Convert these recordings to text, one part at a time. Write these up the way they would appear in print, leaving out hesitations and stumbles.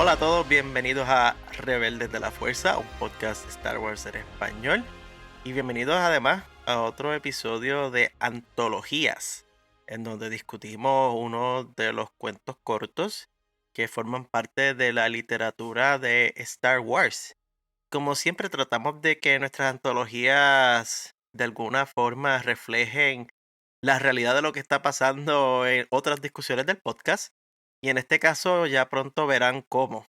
Hola a todos, bienvenidos a Rebeldes de la Fuerza, un podcast de Star Wars en español. Y bienvenidos además a otro episodio de Antologías, en donde discutimos uno de los cuentos cortos que forman parte de la literatura de Star Wars. Como siempre, tratamos de que nuestras antologías de alguna forma reflejen la realidad de lo que está pasando en otras discusiones del podcast. Y en este caso ya pronto verán cómo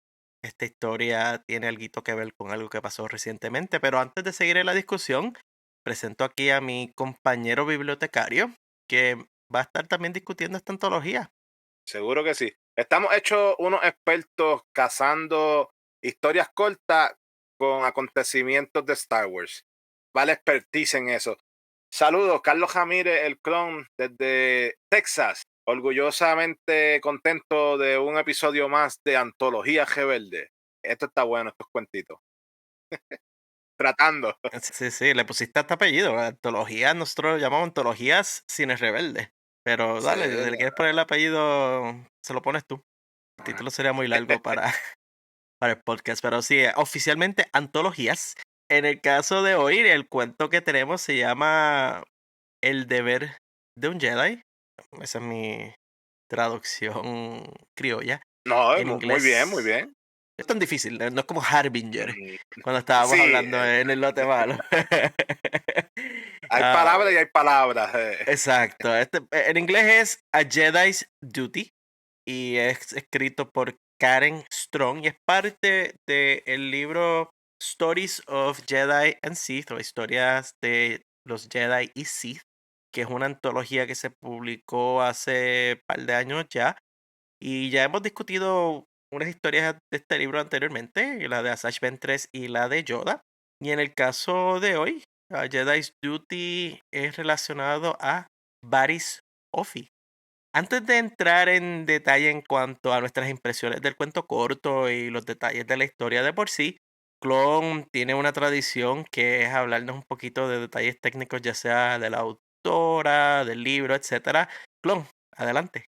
esta historia tiene algo que ver con algo que pasó recientemente. Pero antes de seguir en la discusión, presento aquí a mi compañero bibliotecario que va a estar también discutiendo esta antología. Seguro que sí. Estamos hechos unos expertos cazando historias cortas con acontecimientos de Star Wars. Vale expertise en eso. Saludos, Carlos Jamírez, el clon desde Texas. Orgullosamente contento de un episodio más de Antología Rebelde. Esto está bueno, estos cuentitos. Tratando. Sí, sí, le pusiste hasta apellido. Antologías, nosotros lo llamamos antologías Cines Rebelde. Pero Sí. dale, si le quieres poner el apellido, se lo pones tú. El título sería muy largo para el podcast. Pero sí, oficialmente antologías. En el caso de hoy, el cuento que tenemos se llama El deber de un Jedi. Esa es mi traducción criolla. No, En muy bien, muy inglés bien. es tan difícil, no es como Harbinger, Mm, cuando estábamos Sí, hablando en el lote malo. hay Ah, palabras y hay palabras. exacto. En inglés es A Jedi's Duty y es escrito por Karen Strong y es parte del libro Stories of Jedi and Sith, o historias de los Jedi y Sith, que es una antología que se publicó hace par de años ya. Y ya hemos discutido unas historias de este libro anteriormente, la de Asajj Ventress y la de Yoda. Y en el caso de hoy, a Jedi's Duty es relacionado a Varys Offee. Antes de entrar en detalle en cuanto a nuestras impresiones del cuento corto y los detalles de la historia de por sí, Clone tiene una tradición que es hablarnos un poquito de detalles técnicos, ya sea de la autora, del libro, etcétera. Clone, adelante.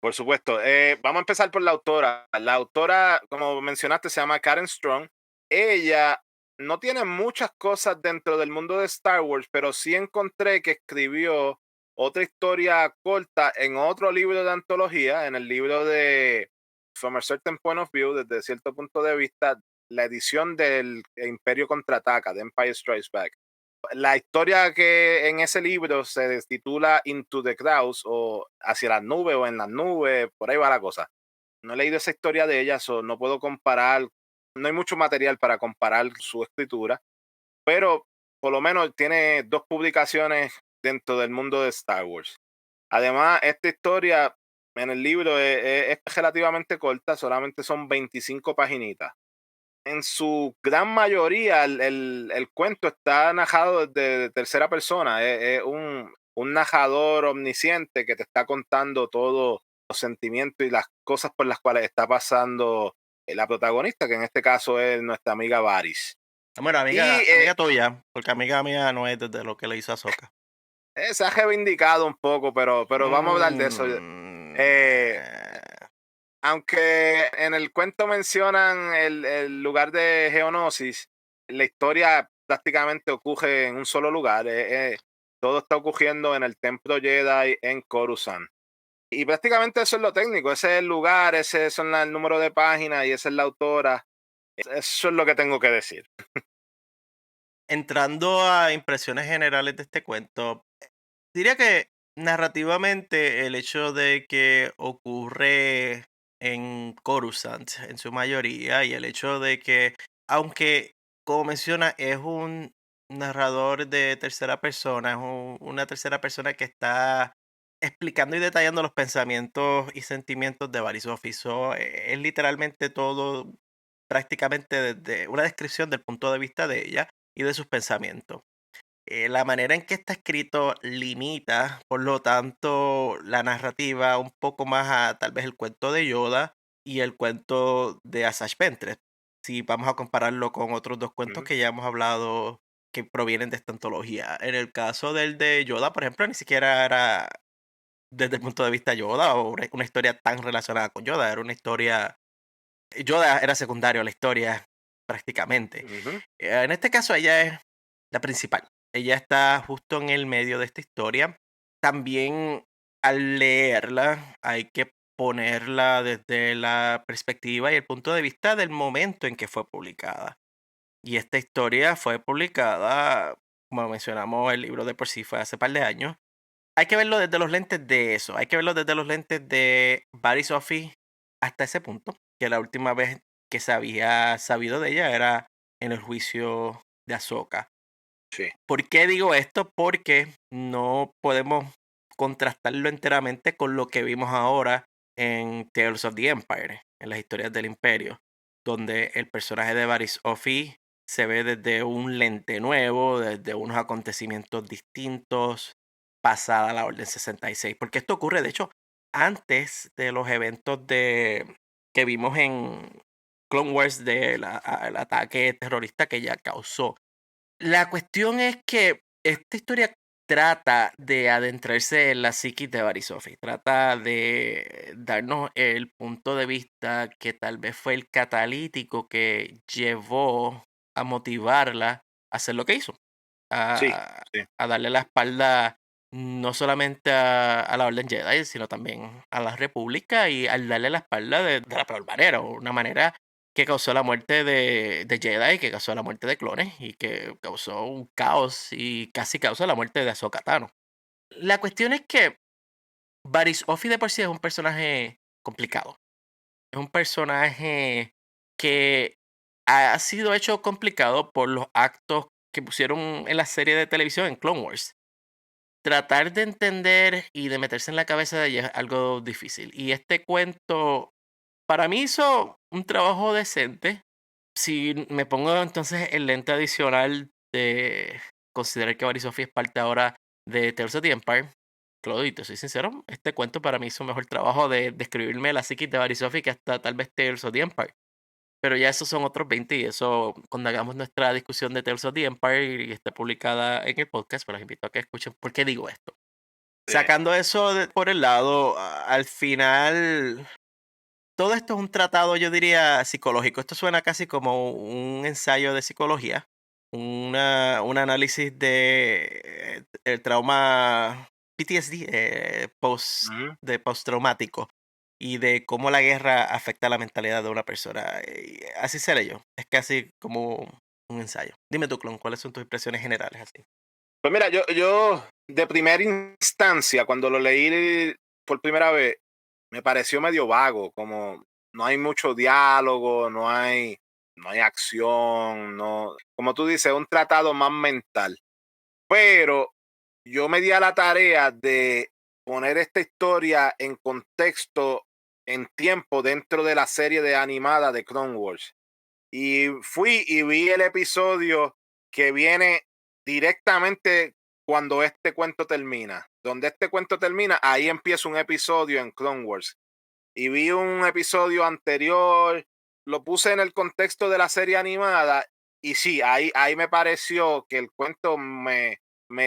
Por supuesto. Vamos a empezar por la autora. La autora, como mencionaste, se llama Karen Strong. Ella no tiene muchas cosas dentro del mundo de Star Wars, pero sí encontré que escribió otra historia corta en otro libro de antología, en el libro de From a Certain Point of View, desde cierto punto de vista, la edición del Imperio Contraataca, de Empire Strikes Back. La historia que en ese libro se titula Into the Clouds o Hacia las nubes o en las nubes, por ahí va la cosa. No he leído esa historia de ella, so no puedo comparar, no hay mucho material para comparar su escritura, pero por lo menos tiene dos publicaciones dentro del mundo de Star Wars. Además, esta historia en el libro es relativamente corta, solamente son 25 paginitas. En su gran mayoría, el cuento está narrado desde tercera persona. Es un narrador omnisciente que te está contando todos los sentimientos y las cosas por las cuales está pasando la protagonista, que en este caso es nuestra amiga Varys. Bueno, Y amiga tuya, porque amiga mía no es desde lo que le hizo a Soka. se ha reivindicado un poco, pero vamos a hablar de eso. Eh, Eh, Aunque en el cuento mencionan el lugar de Geonosis, la historia prácticamente ocurre en un solo lugar. Todo está ocurriendo en el templo Jedi en Coruscant. Y prácticamente eso es lo técnico, ese es el lugar, ese es el número de páginas y esa es la autora. Eso es lo que tengo que decir. Entrando a impresiones generales de este cuento, diría que narrativamente el hecho de que ocurre en Coruscant en su mayoría y el hecho de que, aunque como menciona, es un narrador de tercera persona, es una tercera persona que está explicando y detallando los pensamientos y sentimientos de Varys Offee. Es literalmente todo prácticamente desde una descripción del punto de vista de ella y de sus pensamientos. La manera en que está escrito limita, por lo tanto, la narrativa un poco más a tal vez el cuento de Yoda y el cuento de Asajj Ventress. Si vamos a compararlo con otros dos cuentos Ujú. que ya hemos hablado que provienen de esta antología. En el caso del de Yoda, por ejemplo, ni siquiera era desde el punto de vista de Yoda o una historia tan relacionada con Yoda, era una historia Yoda era secundario a la historia prácticamente. Ujú. En este caso ella es la principal. Ella está justo en el medio de esta historia. También al leerla hay que ponerla desde la perspectiva y el punto de vista del momento en que fue publicada. Y esta historia fue publicada, como mencionamos, el libro de por sí fue hace par de años. Hay que verlo desde los lentes de eso, hay que verlo desde los lentes de Barry Sophie hasta ese punto, que la última vez que se había sabido de ella era en el juicio de Ahsoka. Sí, ¿Por qué digo esto? Porque no podemos contrastarlo enteramente con lo que vimos ahora en Tales of the Empire, en las historias del Imperio, donde el personaje de Varys Offee se ve desde un lente nuevo, desde unos acontecimientos distintos, pasada la Orden 66. Porque esto ocurre, de hecho, antes de los eventos que vimos en Clone Wars del ataque terrorista que ella causó. La cuestión es que esta historia trata de adentrarse en la psiquis de Barisofi, trata de darnos el punto de vista que tal vez fue el catalítico que llevó a motivarla a hacer lo que hizo, sí, a, sí. a darle la espalda no solamente a la Orden Jedi, sino también a la República y al darle la espalda de la peor manera, una manera que causó la muerte de Jedi, que causó la muerte de clones y que causó un caos y casi causó la muerte de Ahsoka Tano. La cuestión es que Varys Offee de por sí es un personaje complicado. Es un personaje que ha sido hecho complicado por los actos que pusieron en la serie de televisión en Clone Wars. Tratar de entender y de meterse en la cabeza de ella es algo difícil. Y este cuento, para mí hizo un trabajo decente. Si me pongo entonces el lente adicional de considerar que Barry Sophie es parte ahora de Tales of the Empire, Claudio, te soy sincero, este cuento para mí hizo un mejor trabajo de describirme la psiquis de Barry Sophie que hasta tal vez Tales of the Empire. Pero ya esos son otros 20 y eso, cuando hagamos nuestra discusión de Tales of the Empire y esté publicada en el podcast, pues los invito a que escuchen por qué digo esto. Sí. Sacando eso por el lado, al final todo esto es un tratado, yo diría, psicológico. Esto suena casi como un ensayo de psicología, un análisis de el trauma PTSD, Ujú. de postraumático, y de cómo la guerra afecta la mentalidad de una persona. Y así seré yo. Es casi como un ensayo. Dime tú, Clon, ¿cuáles son tus impresiones generales así? Pues mira, yo de primera instancia, cuando lo leí por primera vez, me pareció medio vago, como no hay mucho diálogo, no hay acción, no, como tú dices, un tratado más mental. Pero yo me di a la tarea de poner esta historia en contexto, en tiempo, dentro de la serie de animada de Clone Wars. Y fui y vi el episodio que viene directamente cuando este cuento termina. Donde este cuento termina, ahí empieza un episodio en Clone Wars. Y vi un episodio anterior, lo puse en el contexto de la serie animada y sí, ahí me pareció que el cuento me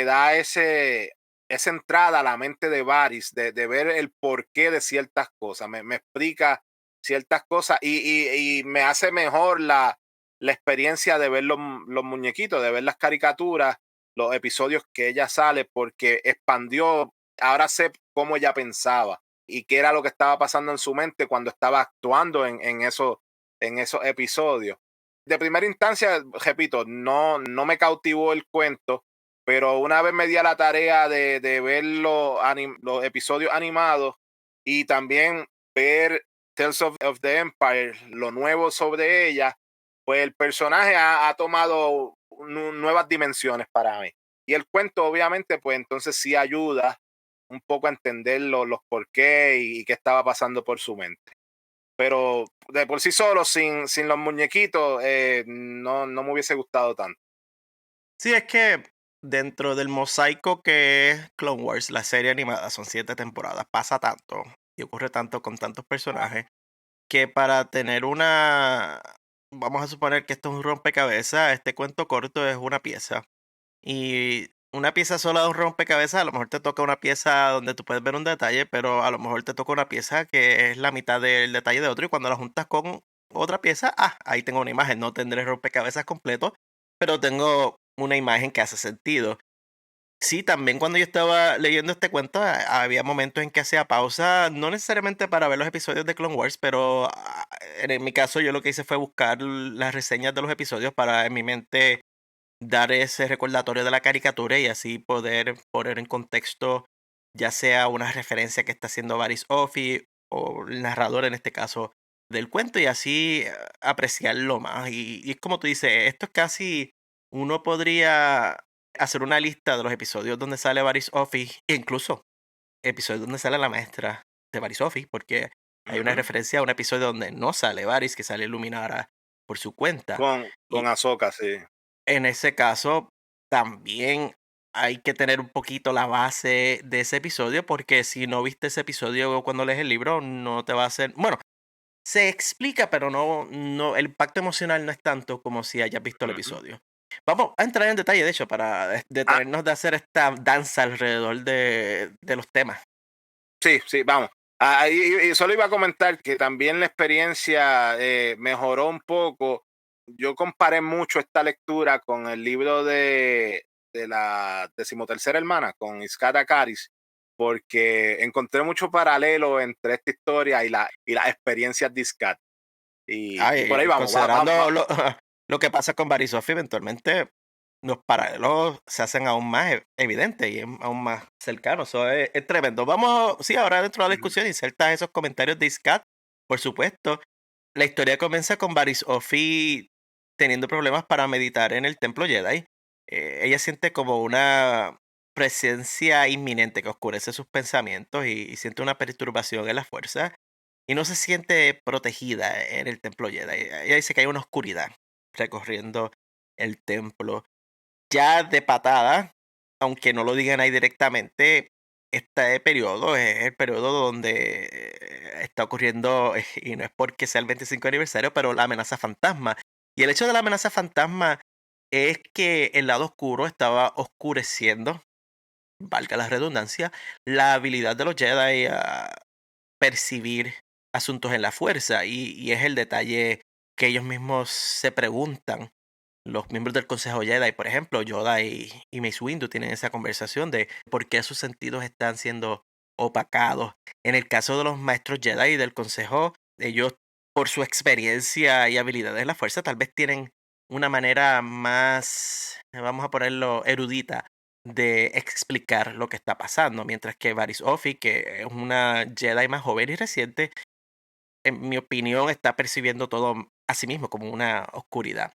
da esa entrada a la mente de Varys, de ver el porqué de ciertas cosas, me explica ciertas cosas y me hace mejor la experiencia de ver los muñequitos, de ver las caricaturas, los episodios que ella sale, porque expandió, ahora sé cómo ella pensaba y qué era lo que estaba pasando en su mente cuando estaba actuando en esos episodios. De primera instancia, repito, no me cautivó el cuento, pero una vez me di a la tarea de ver los episodios animados y también ver Tales of the Empire, lo nuevo sobre ella, pues el personaje ha tomado nuevas dimensiones para mí. Y el cuento, obviamente, pues entonces sí ayuda un poco a entender los por qué y qué estaba pasando por su mente. Pero de por sí solo, sin los muñequitos, no me hubiese gustado tanto. Sí, es que dentro del mosaico que es Clone Wars, la serie animada, son 7 temporadas, pasa tanto y ocurre tanto con tantos personajes que para tener vamos a suponer que esto es un rompecabezas, este cuento corto es una pieza. Y una pieza sola de un rompecabezas, a lo mejor te toca una pieza donde tú puedes ver un detalle, pero a lo mejor te toca una pieza que es la mitad del detalle de otro y cuando la juntas con otra pieza, ahí tengo una imagen. No tendré rompecabezas completo, pero tengo una imagen que hace sentido. Sí, también cuando yo estaba leyendo este cuento, había momentos en que hacía pausa, no necesariamente para ver los episodios de Clone Wars, pero en mi caso yo lo que hice fue buscar las reseñas de los episodios para en mi mente dar ese recordatorio de la caricatura y así poder poner en contexto ya sea una referencia que está haciendo Baris Ofi o el narrador en este caso del cuento y así apreciarlo más. Y es como tú dices, esto es casi, uno podría hacer una lista de los episodios donde sale Baris Ofi e incluso episodios donde sale la maestra de Baris Ofi, porque hay una Ujú. referencia a un episodio donde no sale Baris, que sale Luminara por su cuenta. Con Ahsoka, sí. En ese caso, también hay que tener un poquito la base de ese episodio, porque si no viste ese episodio cuando lees el libro, no te va a hacer. Bueno, se explica, pero el impacto emocional no es tanto como si hayas visto el Ujú. episodio. Vamos a entrar en detalle, de hecho, para Ah, detenernos de hacer esta danza alrededor de los temas. sí, sí, vamos. Y solo iba a comentar que también la experiencia mejoró un poco. Yo comparé mucho esta lectura con el libro de la decimotercera hermana, con Iskata Karis, porque encontré mucho paralelo entre esta historia y las experiencias de Iskat. Y por ahí vamos, Considerando lo que pasa con Barisofi, eventualmente los paralelos se hacen aún más evidentes y aún más cercanos. Eso es tremendo. Vamos, sí, ahora dentro de la Ujú. discusión insertas esos comentarios de Iskat, por supuesto. La historia comienza con Barisofi teniendo problemas para meditar en el templo Jedi. Ella siente como una presencia inminente que oscurece sus pensamientos y siente una perturbación en la fuerza y no se siente protegida en el templo Jedi. Ella dice que hay una oscuridad recorriendo el templo. Ya de patada, aunque no lo digan ahí directamente, este periodo es el periodo donde está ocurriendo, y no es porque sea el 25 aniversario, pero la amenaza fantasma. Y el hecho de la amenaza fantasma es que el lado oscuro estaba oscureciendo, valga la redundancia, la habilidad de los Jedi a percibir asuntos en la fuerza. Y es el detalle que ellos mismos se preguntan. Los miembros del Consejo Jedi, por ejemplo, Yoda y Mace Windu tienen esa conversación de por qué sus sentidos están siendo opacados. En el caso de los maestros Jedi y del Consejo, ellos, por su experiencia y habilidades en la fuerza, tal vez tienen una manera más, vamos a ponerlo, erudita de explicar lo que está pasando, mientras que Varys Ofi, que es una Jedi más joven y reciente, en mi opinión, está percibiendo todo a sí mismo como una oscuridad.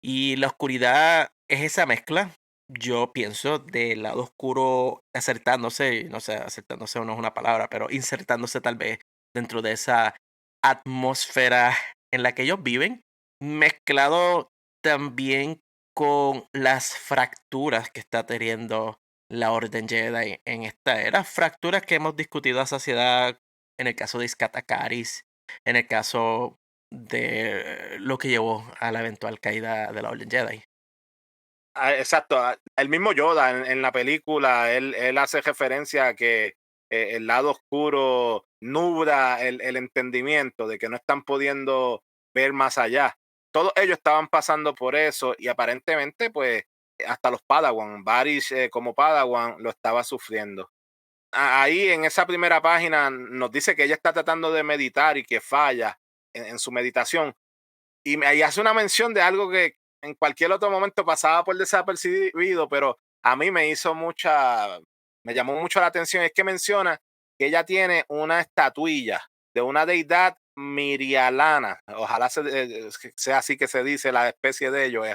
Y la oscuridad es esa mezcla, yo pienso, del lado oscuro acertándose, no sé, acertándose no es una palabra, pero insertándose tal vez dentro de esa atmósfera en la que ellos viven, mezclado también con las fracturas que está teniendo la Orden Jedi en esta era. Fracturas que hemos discutido a saciedad en el caso de Iskata Karis, en el caso de lo que llevó a la eventual caída de la Orden Jedi. Exacto. El mismo Yoda en la película, él hace referencia a que el lado oscuro nubla el entendimiento de que no están pudiendo ver más allá. Todos ellos estaban pasando por eso y aparentemente, pues, hasta los Padawan, Varys como Padawan lo estaba sufriendo. Ahí en esa primera página nos dice que ella está tratando de meditar y que falla en su meditación y hace una mención de algo que en cualquier otro momento pasaba por desapercibido, pero a mí me llamó mucho la atención, es que menciona que ella tiene una estatuilla de una deidad mirialana, ojalá sea así que se dice la especie de ellos,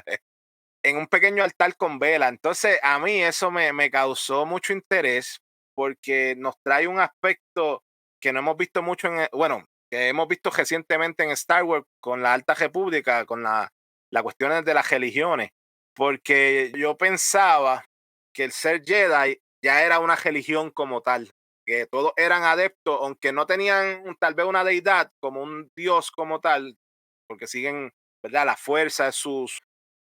en un pequeño altar con vela. Entonces, a mí eso me causó mucho interés porque nos trae un aspecto que no hemos visto mucho bueno, que hemos visto recientemente en Star Wars con la Alta República, con las cuestiones de las religiones, porque yo pensaba que el ser Jedi ya era una religión como tal, que todos eran adeptos, aunque no tenían tal vez una deidad como un dios como tal, porque siguen, ¿verdad? La fuerza es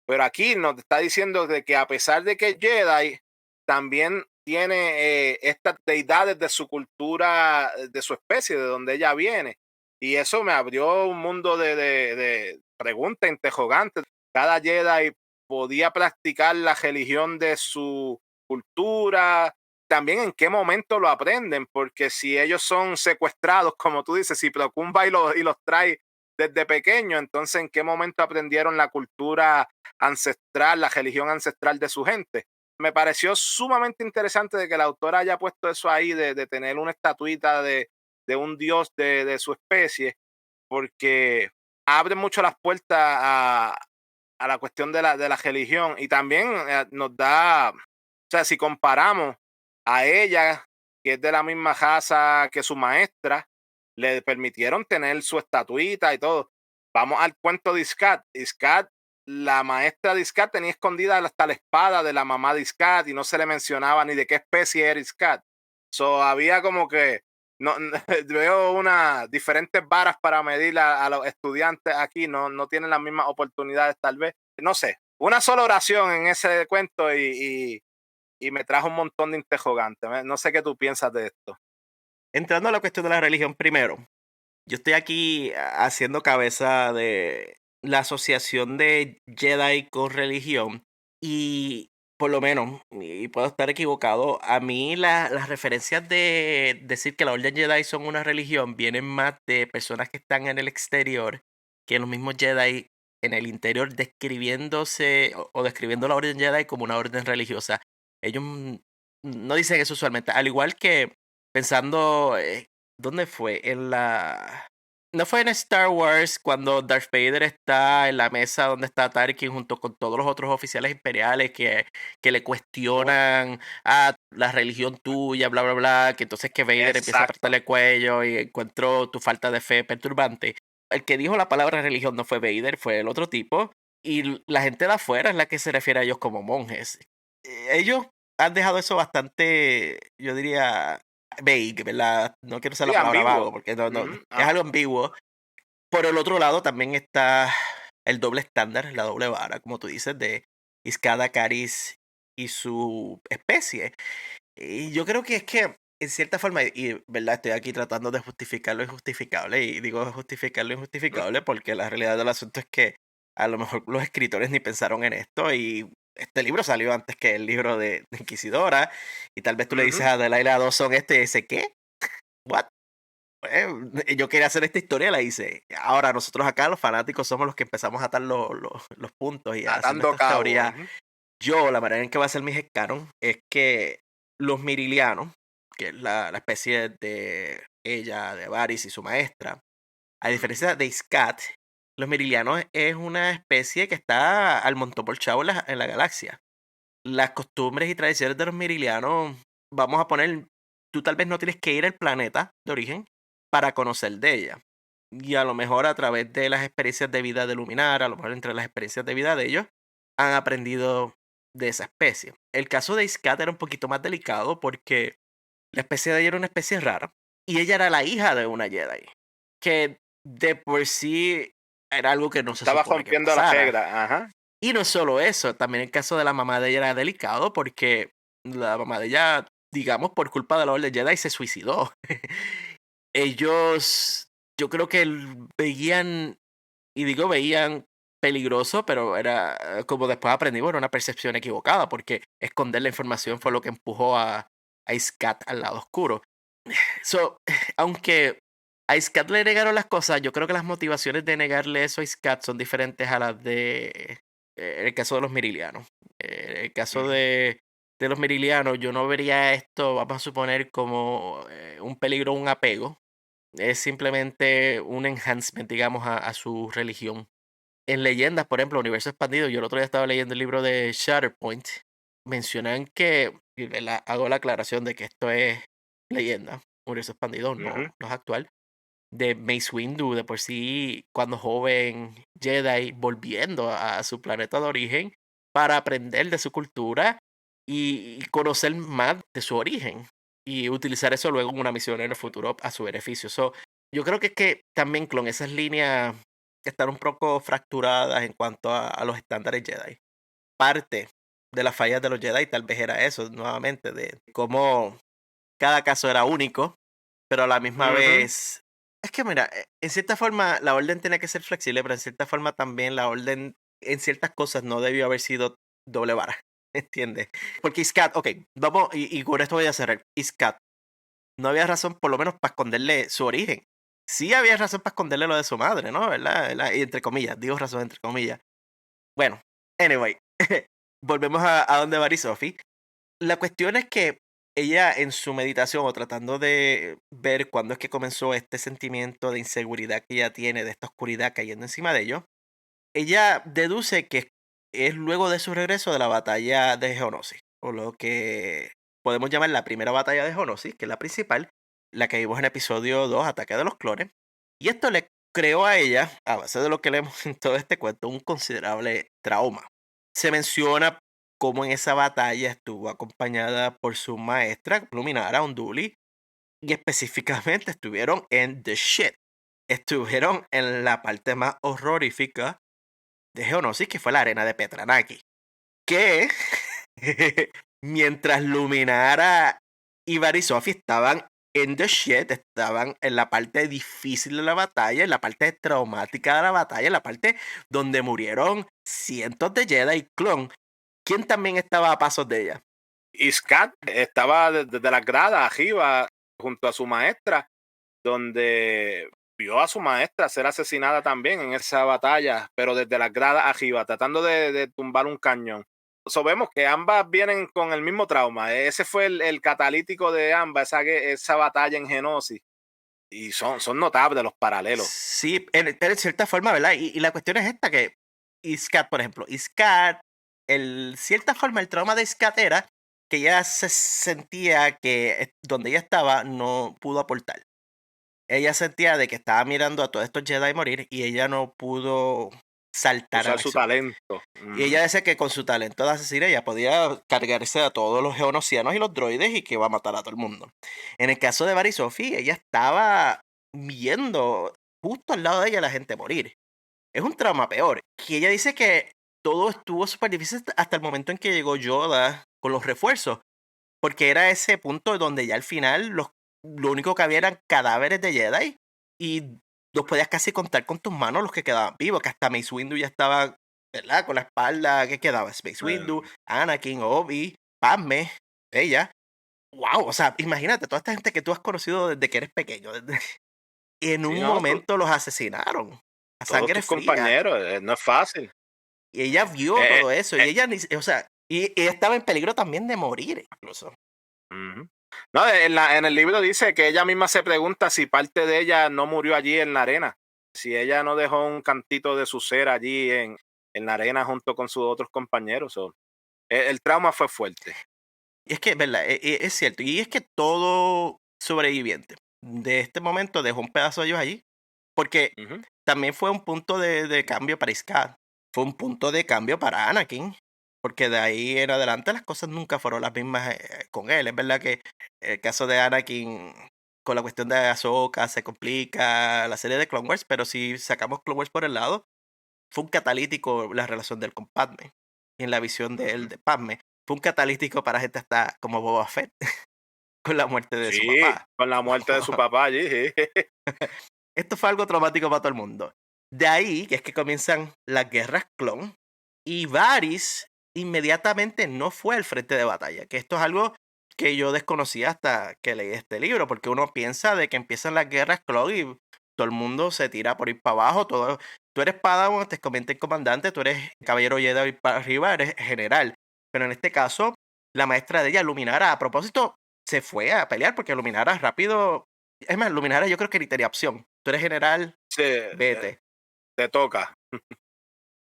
pero aquí nos está diciendo de que a pesar de que es Jedi, también tiene estas deidades de su cultura, de su especie, de donde ella viene. Y eso me abrió un mundo de preguntas interrogantes. Cada Jedi podía practicar la religión de su cultura, también en qué momento lo aprenden, porque si ellos son secuestrados, como tú dices, si Plo Koon va y los trae desde pequeño, entonces en qué momento aprendieron la cultura ancestral, la religión ancestral de su gente. Me pareció sumamente interesante de que la autora haya puesto eso ahí, de tener una estatuita de un dios de su especie, porque abre mucho las puertas a la cuestión de la religión y también nos da, o sea, si comparamos a ella, que es de la misma raza que su maestra, le permitieron tener su estatuita y todo. Vamos al cuento de Iskat. Iskat, la maestra de Iskat tenía escondida hasta la espada de la mamá de Iskat y no se le mencionaba ni de qué especie era Iskat. So, había como que no, veo unas diferentes varas para medir a los estudiantes aquí, no tienen las mismas oportunidades tal vez. No sé, una sola oración en ese cuento y me trajo un montón de interrogantes. No sé qué tú piensas de esto. Entrando a la cuestión de la religión primero, yo estoy aquí haciendo cabeza de la asociación de Jedi con religión y por lo menos, y puedo estar equivocado, a mí las referencias de decir que la Orden Jedi son una religión vienen más de personas que están en el exterior que los mismos Jedi en el interior describiéndose o describiendo la Orden Jedi como una orden religiosa. Ellos no dicen eso usualmente, al igual que pensando ¿dónde fue? En la... ¿No fue en Star Wars cuando Darth Vader está en la mesa donde está Tarkin junto con todos los otros oficiales imperiales que le Oh, cuestionan la religión tuya, bla, bla, bla, que entonces que Vader empieza a exacto. apretarle el cuello y encuentro tu falta de fe perturbante? El que dijo la palabra religión no fue Vader, fue el otro tipo, y la gente de afuera es la que se refiere a ellos como monjes. Ellos han dejado eso bastante, yo diría, vague, ¿verdad? No quiero usar Sí, la palabra ambiguo. vago porque no, Ujú, es algo ambiguo. Por el otro lado también está el doble estándar, la doble vara, como tú dices, de Iskada Caris y su especie. Y yo creo que es que, en cierta forma, y verdad, estoy aquí tratando de justificar lo injustificable, y digo justificar lo injustificable porque la realidad del asunto es que a lo mejor los escritores ni pensaron en esto, y este libro salió antes que el libro de Inquisidora, y tal vez tú le dices ujú. a Delilah Dawson y dice, ¿qué? ¿What? Yo quería hacer esta historia, la hice. Ahora nosotros acá, los fanáticos, somos los que empezamos a atar los puntos y a hacer Atando nuestras cabo. teorías. Ujú, Yo, la manera en que va a ser mi headcanon es que los Mirilianos, que es la especie de ella, de Varys y su maestra, a ujú. diferencia de Iskat, los Mirilianos es una especie que está al montón por chavo en la galaxia. Las costumbres y tradiciones de los Mirilianos, vamos a poner, tú tal vez no tienes que ir al planeta de origen para conocer de ella. Y a lo mejor a través de las experiencias de vida de Luminar, a lo mejor entre las experiencias de vida de ellos, han aprendido de esa especie. El caso de Iskat era un poquito más delicado porque la especie de ella era una especie rara y ella era la hija de una Jedi, que de por sí era algo que no se Estaba supone que rompiendo la pasara. regla. Ajá. Y no solo eso, también el caso de la mamá de ella era delicado porque la mamá de ella, digamos, por culpa de la Orden Jedi se suicidó. Ellos, yo creo que veían, y digo veían peligroso, pero era como después aprendimos, era una percepción equivocada porque esconder la información fue lo que empujó a Iskat al lado oscuro. So, aunque a Iskat le negaron las cosas, yo creo que las motivaciones de negarle eso a Iskat son diferentes a las de el caso de los Mirilianos. El caso Ujú. de los Mirilianos, yo no vería esto, vamos a suponer, como un peligro, un apego. Es simplemente un enhancement, digamos, a su religión. En leyendas, por ejemplo, Universo Expandido, yo el otro día estaba leyendo el libro de Shatterpoint, mencionan que, y hago la aclaración de que esto es leyenda, Universo Expandido Ujú. no es actual, de Mace Windu, de por sí, cuando joven Jedi, volviendo a su planeta de origen para aprender de su cultura y conocer más de su origen y utilizar eso luego en una misión en el futuro a su beneficio. So, yo creo que es que también con esas líneas están un poco fracturadas en cuanto a los estándares Jedi. Parte de las fallas de los Jedi tal vez era eso, nuevamente, de cómo cada caso era único, pero a la misma Ujú. vez Es que mira, en cierta forma la orden tenía que ser flexible, pero en cierta forma también la orden en ciertas cosas no debió haber sido doble vara, ¿entiendes? Porque Iscat, ok, vamos, y con esto voy a cerrar. Iscat, no había razón por lo menos para esconderle su origen. Sí había razón para esconderle lo de su madre, ¿no? ¿Verdad? Y entre comillas, digo razón entre comillas. Bueno, anyway, volvemos a donde va Sophie. La cuestión es que ella en su meditación o tratando de ver cuándo es que comenzó este sentimiento de inseguridad que ella tiene, de esta oscuridad cayendo encima de ellos, ella deduce que es luego de su regreso de la batalla de Geonosis, o lo que podemos llamar la primera batalla de Geonosis, que es la principal, la que vimos en episodio 2, Ataque de los Clones. Y esto le creó a ella, a base de lo que leemos en todo este cuento, un considerable trauma. Se menciona cómo en esa batalla estuvo acompañada por su maestra, Luminara Unduli, y específicamente estuvieron en The Shit. Estuvieron en la parte más horrorífica de Geonosis, que fue la arena de Petranaki. Que mientras Luminara y Barisofi estaban en the shit, estaban en la parte difícil de la batalla, en la parte traumática de la batalla, en la parte donde murieron cientos de Jedi y clon. ¿Quién también estaba a pasos de ella? Iscat estaba desde las gradas arriba junto a su maestra, donde vio a su maestra ser asesinada también en esa batalla, pero desde las gradas arriba, tratando de tumbar un cañón. Vemos que ambas vienen con el mismo trauma. Ese fue el catalítico de ambas, esa batalla en Genosis. Y son notables los paralelos. Sí, en cierta forma, ¿verdad? Y la cuestión es esta, que Iscat, por ejemplo, Iscat, cierta forma, el trauma de Iscat era que ella se sentía que donde ella estaba no pudo aportar. Ella sentía de que estaba mirando a todos estos Jedi morir y ella no pudo saltar a Usar la su acción. talento. Y ella decía que con su talento de asesina ella podía cargarse a todos los geonosianos y los droides y que iba a matar a todo el mundo. En el caso de Barry Sophie, ella estaba viendo justo al lado de ella la gente morir. Es un trauma peor. Y ella dice que todo estuvo súper difícil hasta el momento en que llegó Yoda con los refuerzos. Porque era ese punto donde ya al final lo único que había eran cadáveres de Jedi y los podías casi contar con tus manos los que quedaban vivos, que hasta Mace Windu ya estaba, ¿verdad? Con la espalda, ¿qué quedaba? Mace Windu, Anakin, Obi, Padme, ella. Wow, o sea, imagínate, toda esta gente que tú has conocido desde que eres pequeño, en Sí, un no, momento los asesinaron a todos sangre tus fría. compañeros, no es fácil. Y ella vio Eh, todo eso, y ella, o sea, y ella estaba en peligro también de morir, incluso. Ujú. No, en el libro dice que ella misma se pregunta si parte de ella no murió allí en la arena, si ella no dejó un cantito de su ser allí en la arena junto con sus otros compañeros. El trauma fue fuerte. Y es que, ¿verdad? Es cierto. Y es que todo sobreviviente de este momento dejó un pedazo de ellos allí. Porque Ujú. también fue un punto de cambio para Iskar. Fue un punto de cambio para Anakin. Porque de ahí en adelante las cosas nunca fueron las mismas con él. Es verdad que el caso de Anakin con la cuestión de Ahsoka se complica la serie de Clone Wars. Pero si sacamos Clone Wars por el lado, fue un catalítico la relación de él con Padme. Y en la visión de él Ujú. de Padme. Fue un catalítico para gente hasta como Boba Fett con la muerte de su Sí, papá. con la muerte de su papá allí. Sí. Esto fue algo traumático para todo el mundo. De ahí que es que comienzan las guerras clon y Varys inmediatamente no fue al frente de batalla, que esto es algo que yo desconocía hasta que leí este libro, porque uno piensa de que empiezan las guerras clon y todo el mundo se tira por ir para abajo, tú eres Padawan, te convierte en comandante, tú eres caballero Jedi para arriba, eres general. Pero en este caso, la maestra de ella, Luminara, a propósito, se fue a pelear porque Luminara rápido. Es más, Luminara yo creo que ni tenía opción. Tú eres general, Sí, vete. te toca.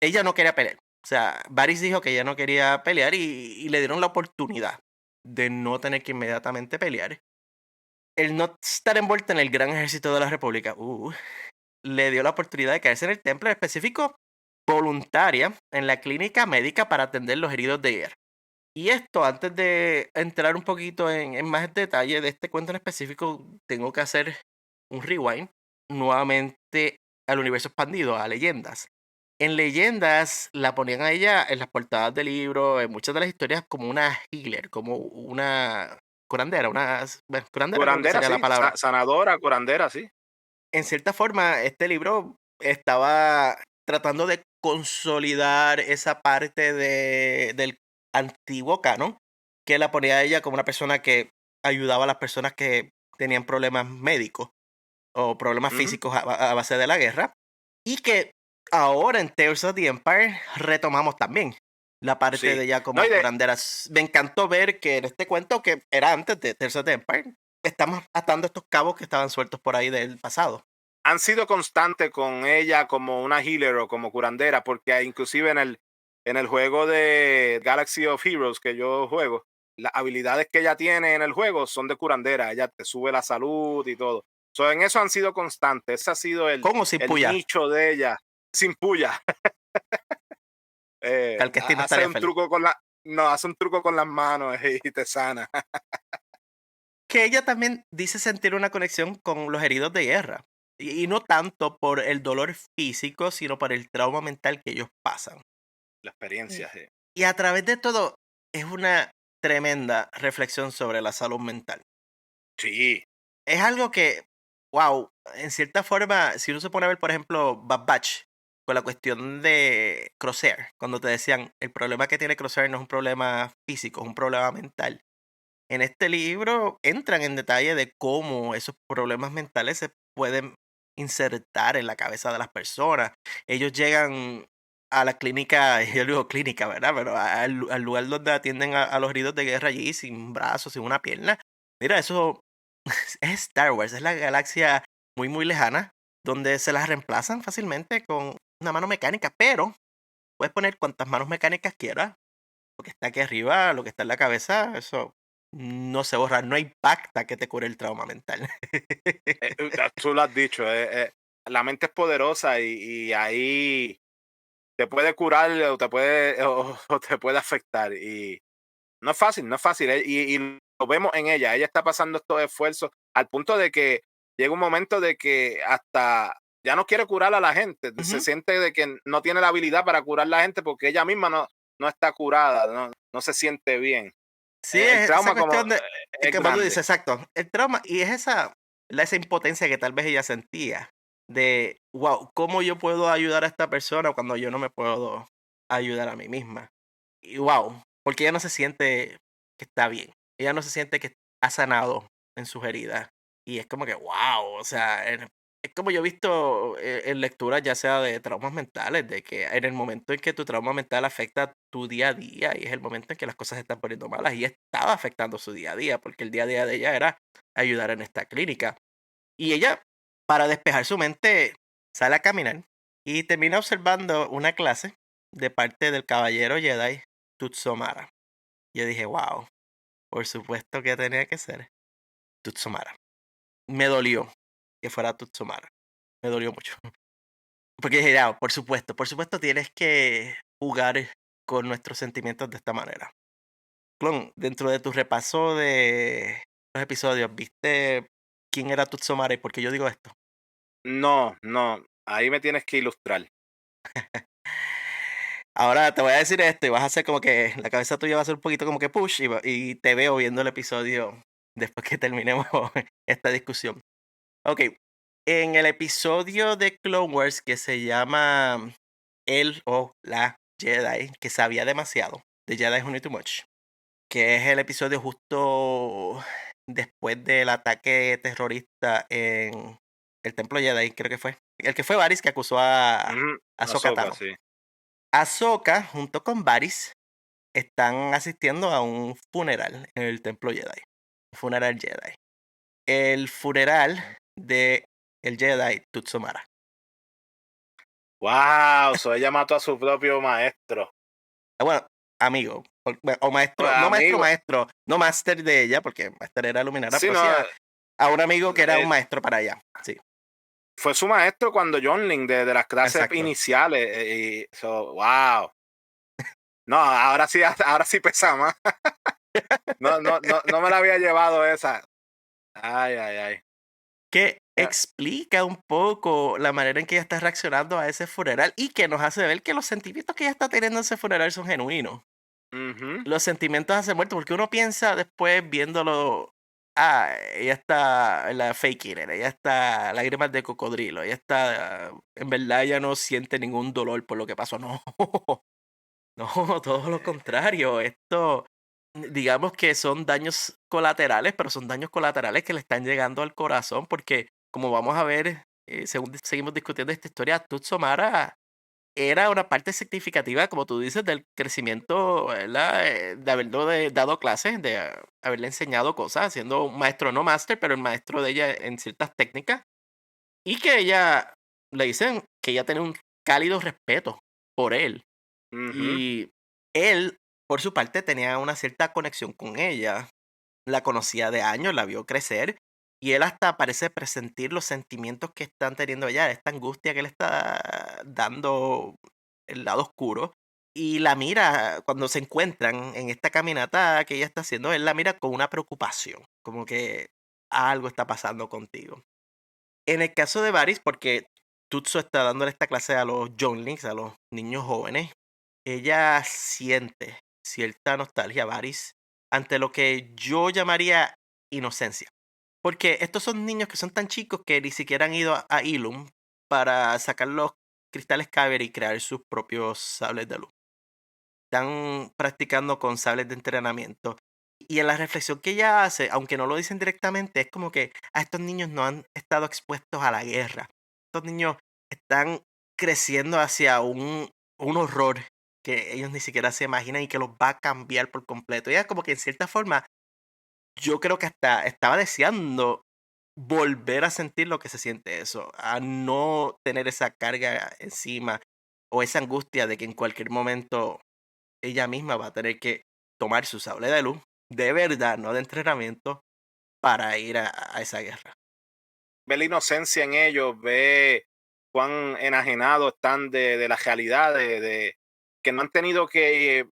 Ella no quería pelear. O sea, Varys dijo que ella no quería pelear y le dieron la oportunidad de no tener que inmediatamente pelear. El no estar envuelta en el gran ejército de la República, le dio la oportunidad de quedarse en el templo, en específico voluntaria en la clínica médica para atender los heridos de guerra. Y esto, antes de entrar un poquito en más detalle de este cuento en específico, tengo que hacer un rewind nuevamente al universo expandido, a leyendas. En leyendas la ponían a ella en las portadas del libro, en muchas de las historias, como una healer, como una curandera, bueno, curandera creo que Curandera, sería la sí. palabra. Sanadora, curandera, sí. en cierta forma, este libro estaba tratando de consolidar esa parte del antiguo canon, que la ponía a ella como una persona que ayudaba a las personas que tenían problemas médicos o problemas Ujú. físicos a base de la guerra, y que ahora en Tales of the Empire retomamos también la parte Sí. de ella No, y como curandera. Me encantó ver que en este cuento, que era antes de Tales of the Empire, estamos atando estos cabos que estaban sueltos por ahí del pasado. han sido constantes con ella como una healer o como curandera, porque inclusive en el juego de Galaxy of Heroes que yo juego, las habilidades que ella tiene en el juego son de curandera, ella te sube la salud y todo. So, en eso han sido constantes, ese ha sido Con o sin el puya, nicho de ella, sin puya. que al que este no Hace estaría un feliz. truco con no, hace un truco con las manos y te sana. Que ella también dice sentir una conexión con los heridos de guerra. Y no tanto por el dolor físico, sino por el trauma mental que ellos pasan. La experiencia, Y, sí. y a través de todo, es una tremenda reflexión sobre la salud mental. Sí. Es algo que, wow, en cierta forma, si uno se pone a ver, por ejemplo, Bad Batch, con la cuestión de Crosshair, cuando te decían, el problema que tiene Crosshair no es un problema físico, es un problema mental. En este libro entran en detalle de cómo esos problemas mentales se pueden insertar en la cabeza de las personas. Ellos llegan a la clínica, yo digo clínica, ¿verdad? Pero al lugar donde atienden a los heridos de guerra allí, sin brazos, sin una pierna. Mira, eso es Star Wars, es la galaxia muy, muy lejana, donde se las reemplazan fácilmente con una mano mecánica, pero puedes poner cuantas manos mecánicas quieras. Lo que está aquí arriba, lo que está en la cabeza, eso no se borra, no hay pacta que te cure el trauma mental. Tú lo has dicho, la mente es poderosa y ahí te puede curar o te puede, o te puede afectar. Y no es fácil, no es fácil. Y lo vemos en ella. Ella está pasando estos esfuerzos al punto de que llega un momento de que hasta ya no quiere curar a la gente. Se Ujú. siente de que no tiene la habilidad para curar a la gente porque ella misma no está curada, no se siente bien. Sí, El es esa trauma como cuestión de es que como tú dices, grande. exacto, el trauma y es esa esa impotencia que tal vez ella sentía de, wow, ¿cómo yo puedo ayudar a esta persona cuando yo no me puedo ayudar a mí misma? Y wow, porque ella no se siente que está bien, ella no se siente que ha sanado en sus heridas. Y es como que, wow, o sea, es como yo he visto en lecturas ya sea de traumas mentales, de que en el momento en que tu trauma mental afecta tu día a día y es el momento en que las cosas se están poniendo malas y estaba afectando su día a día, porque el día a día de ella era ayudar en esta clínica. Y ella, para despejar su mente, sale a caminar y termina observando una clase de parte del caballero Jedi Tutsomara. Yo dije, wow, por supuesto que tenía que ser Tutsomara. Me dolió que fuera Tutsomara. Me dolió mucho. Porque dije, "Ah, por supuesto tienes que jugar con nuestros sentimientos de esta manera". Clon, dentro de tu repaso de los episodios, ¿viste quién era Tutsomara y por qué yo digo esto? No, no, ahí me tienes que ilustrar. Ahora te voy a decir esto y vas a hacer como que la cabeza tuya va a ser un poquito como que push y te veo viendo el episodio después que terminemos esta discusión. Ok, en el episodio de Clone Wars que se llama El o la Jedi, que sabía demasiado, The Jedi Who Knew Too Much, que es el episodio justo después del ataque terrorista en el Templo Jedi, creo que fue. El que fue Varys que acusó a Ujú, Ahsoka Ahsoka, Tano. sí. Ahsoka, junto con Varys, están asistiendo a un funeral en el Templo Jedi. Un funeral Jedi. El funeral de el Jedi Tutsomara. Wow, so ella mató a su propio maestro. Bueno, amigo, o maestro, no maestro, Amigo, maestro, no máster de ella, porque máster era Luminara, sí, pero no, sí a un amigo que era un eh, maestro para ella. Sí, fue su maestro cuando John Link de las clases exacto. iniciales. Wow. No, ahora sí pesa más. No me la había llevado esa. Ay, ay, ay. Que Eh, explica un poco la manera en que ella está reaccionando a ese funeral y que nos hace ver que los sentimientos que ella está teniendo en ese funeral son genuinos. ujú, Los sentimientos hace muerto, porque uno piensa después viéndolo ella está en la fake eater, ella está lágrimas de cocodrilo, ella está, en verdad ella no siente ningún dolor por lo que pasó. No, no, todo lo contrario. Esto, digamos que son daños colaterales, pero son daños colaterales que le están llegando al corazón, porque como vamos a ver, según seguimos discutiendo esta historia, Tutso Mara era una parte significativa, como tú dices, del crecimiento, ¿verdad? De haberlo dado clases, de haberle enseñado cosas, siendo un maestro, no máster, pero el maestro de ella en ciertas técnicas. Y que ella, le dicen que ella tiene un cálido respeto por él. Ujú. Y él, por su parte, tenía una cierta conexión con ella. La conocía de años, la vio crecer. Y él hasta parece presentir los sentimientos que están teniendo ella, esta angustia que le está dando el lado oscuro. Y la mira cuando se encuentran en esta caminata que ella está haciendo, él la mira con una preocupación, como que algo está pasando contigo. En el caso de Varys, porque Tutso está dándole esta clase a los younglings, a los niños jóvenes, ella siente cierta nostalgia, Varys, ante lo que yo llamaría inocencia. Porque estos son niños que son tan chicos que ni siquiera han ido a Ilum para sacar los cristales Kyber y crear sus propios sables de luz. Están practicando con sables de entrenamiento. Y en la reflexión que ella hace, aunque no lo dicen directamente, es como que a estos niños no han estado expuestos a la guerra. Estos niños están creciendo hacia un horror que ellos ni siquiera se imaginan y que los va a cambiar por completo. Ella como que en cierta forma, yo creo que hasta estaba deseando volver a sentir lo que se siente eso, a no tener esa carga encima o esa angustia de que en cualquier momento ella misma va a tener que tomar su sable de luz, de verdad, no de entrenamiento, para ir a esa guerra. Ve la inocencia en ellos, ve cuán enajenados están de la realidad, de que no han tenido que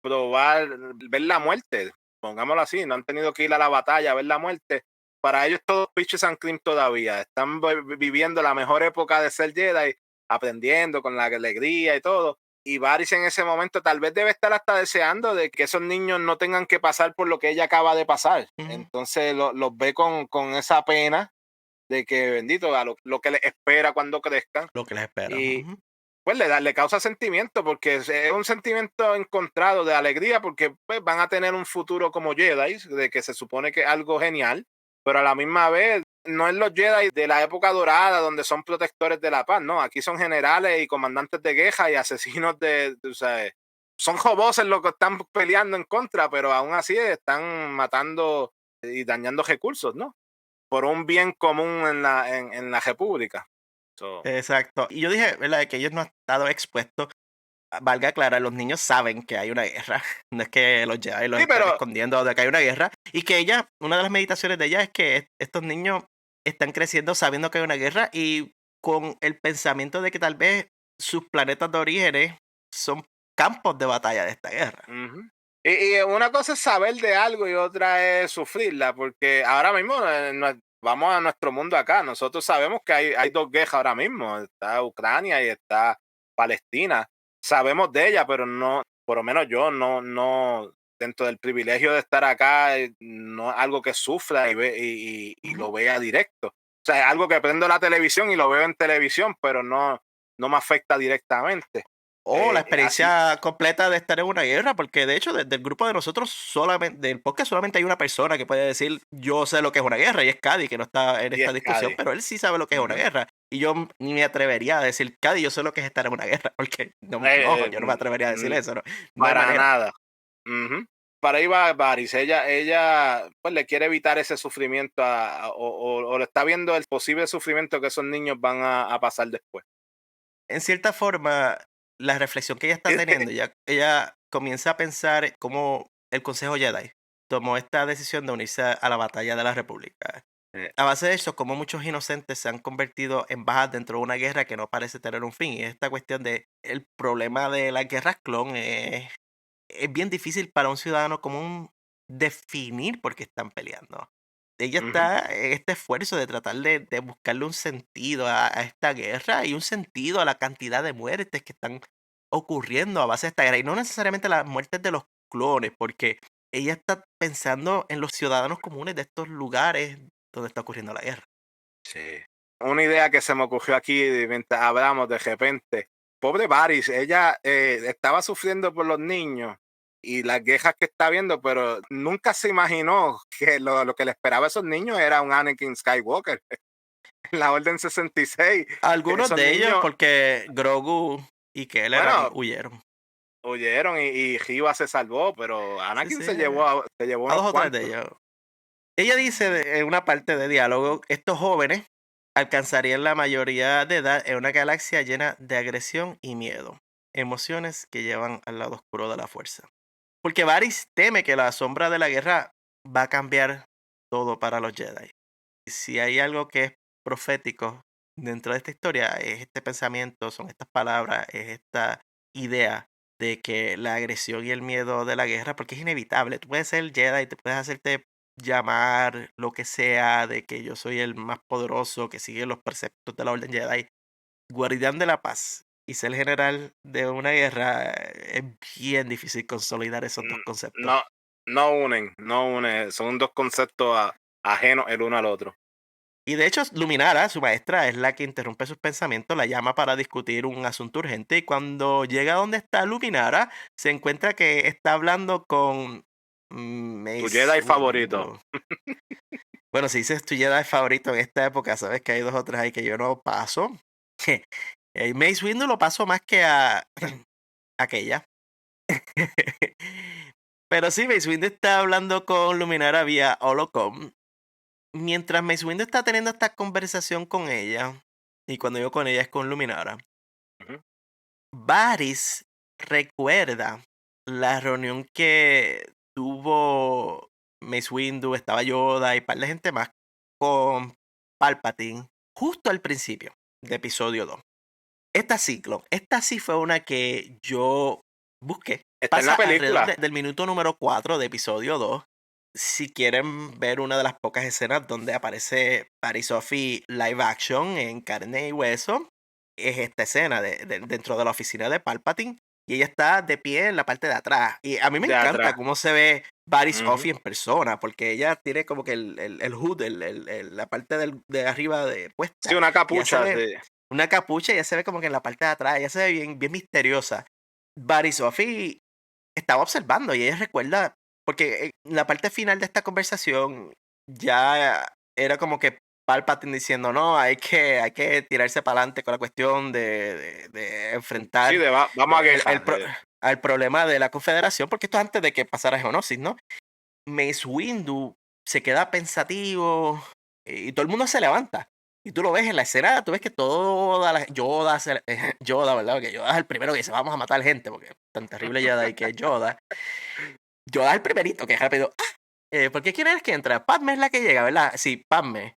probar, ver la muerte, pongámoslo así, no han tenido que ir a la batalla a ver la muerte. Para ellos todo pitches and cream todavía. Están viviendo la mejor época de ser Jedi, aprendiendo con la alegría y todo. Y Varys en ese momento tal vez debe estar hasta deseando de que esos niños no tengan que pasar por lo que ella acaba de pasar. Ujú. Entonces los ve con esa pena de que bendito a lo que les espera cuando crezcan. Lo que les espera. Y Ujú. pues le causa sentimiento porque es un sentimiento encontrado de alegría porque pues, van a tener un futuro como Jedi, de que se supone que es algo genial, pero a la misma vez no es los Jedi de la época dorada donde son protectores de la paz, no, aquí son generales y comandantes de guerra y asesinos o sea, son joboses los que están peleando en contra, pero aún así están matando y dañando recursos, ¿no? Por un bien común en la república. So, Exacto. Y yo dije, ¿verdad? De que ellos no han estado expuestos. Valga aclarar, los niños saben que hay una guerra. No es que los Jedi los sí, están pero escondiendo de que hay una guerra. Y que ella, una de las meditaciones de ella es que estos niños están creciendo sabiendo que hay una guerra y con el pensamiento de que tal vez sus planetas de orígenes son campos de batalla de esta guerra. ujú. Y una cosa es saber de algo y otra es sufrirla, porque ahora mismo vamos a nuestro mundo acá. Nosotros sabemos que hay dos guerras ahora mismo. Está Ucrania y está Palestina. Sabemos de ella, pero no, por lo menos yo no, dentro del privilegio de estar acá, no es algo que sufra y Ujú. lo vea directo. O sea, es algo que prendo la televisión y lo veo en televisión, pero no me afecta directamente. O la Así, experiencia completa de estar en una guerra, porque de hecho, del grupo de nosotros, solamente, del podcast solamente hay una persona que puede decir, yo sé lo que es una guerra, y es Cady, que no está en y esta es discusión, Cádiz. pero él sí sabe lo que es una Ujú. guerra. Y yo ni me atrevería a decir, Cady, yo sé lo que es estar en una guerra, porque no, yo no me atrevería a decir eso, no, no hay Para manera. nada. Ujú. Para ahí va Varys. Ella pues, le quiere evitar ese sufrimiento o le está viendo el posible sufrimiento que esos niños van a pasar después. En cierta forma, la reflexión que ella está teniendo, ella comienza a pensar cómo el Consejo Jedi tomó esta decisión de unirse a la batalla de la República. A base de eso, como muchos inocentes se han convertido en bajas dentro de una guerra que no parece tener un fin. Y esta cuestión de el problema de las guerras clon es bien difícil para un ciudadano común definir por qué están peleando. Ella Ujú. está en este esfuerzo de tratar de buscarle un sentido a esta guerra y un sentido a la cantidad de muertes que están ocurriendo a base de esta guerra. Y no necesariamente las muertes de los clones, porque ella está pensando en los ciudadanos comunes de estos lugares donde está ocurriendo la guerra. Sí. Una idea que se me ocurrió aquí mientras hablamos de repente. Pobre Varys, ella estaba sufriendo por los niños y las quejas que está viendo, pero nunca se imaginó que lo que le esperaba a esos niños era un Anakin Skywalker en la Orden 66. Que Algunos esos de ellos, niños, porque Grogu y Kelleran bueno, huyeron. huyeron y Riva se salvó, pero Sí, Anakin sí, se llevó a unos 2 o 3 de cuantos. ellos. Ella dice en una parte de diálogo, estos jóvenes alcanzarían la mayoría de edad en una galaxia llena de agresión y miedo, emociones que llevan al lado oscuro de la fuerza. Porque Varys teme que la sombra de la guerra va a cambiar todo para los Jedi. Si hay algo que es profético dentro de esta historia, es este pensamiento, son estas palabras, es esta idea de que la agresión y el miedo de la guerra, porque es inevitable. Tú puedes ser Jedi, te puedes hacerte llamar lo que sea, de que yo soy el más poderoso, que sigue los preceptos de la Orden Jedi, guardián de la paz y ser general de una guerra, es bien difícil consolidar esos dos conceptos. No, no unen, son dos conceptos ajenos el uno al otro. Y de hecho, Luminara, su maestra, es la que interrumpe sus pensamientos, la llama para discutir un asunto urgente y cuando llega donde está Luminara, se encuentra que está hablando con Tu Mace Jedi favorito. Windu. Bueno, si dices tu Jedi favorito en esta época, sabes que hay 2 o 3 ahí que yo no paso. Mace Windu lo paso más que a aquella. Pero sí, Mace Windu está hablando con Luminara vía Holocom. Mientras Mace Windu está teniendo esta conversación con ella, y cuando digo con ella es con Luminara, Ujú, Varys recuerda la reunión que tuvo Mace Windu, estaba Yoda y par de gente más con Palpatine justo al principio de episodio 2. Esta sí fue una que yo busqué. está en Pasa la alrededor película. del minuto número 4 de episodio 2. Si quieren ver una de las pocas escenas donde aparece Paris Sophie live action en carne y hueso, es esta escena dentro de la oficina de Palpatine. Y ella está de pie en la parte de atrás. Y a mí me De encanta atrás. cómo se ve Paris Ujú. Sophie en persona, porque ella tiene como que el hood, la parte de arriba de Sí, puesta. una Ya se capucha, ve sí. una capucha y ya se ve como que en la parte de atrás, ella se ve bien, bien misteriosa. Barry Sophie estaba observando y ella recuerda, porque en la parte final de esta conversación ya era como que Palpatine diciendo, no, hay que tirarse para adelante con la cuestión de Sí, enfrentar vamos a el quejar. al problema de la Confederación, porque esto es antes de que pasara Geonosis, ¿no? Mace Windu se queda pensativo y todo el mundo se levanta. Y tú lo ves en la escena, tú ves que toda la Yoda, Yoda, ¿verdad? Que Yoda es el primero que dice, vamos a matar gente, porque tan terrible Jedi que es Yoda. Yoda es el primerito que es rápido. ¿Por qué quién eres que entra? Padme es la que llega, ¿verdad? Sí, Padme.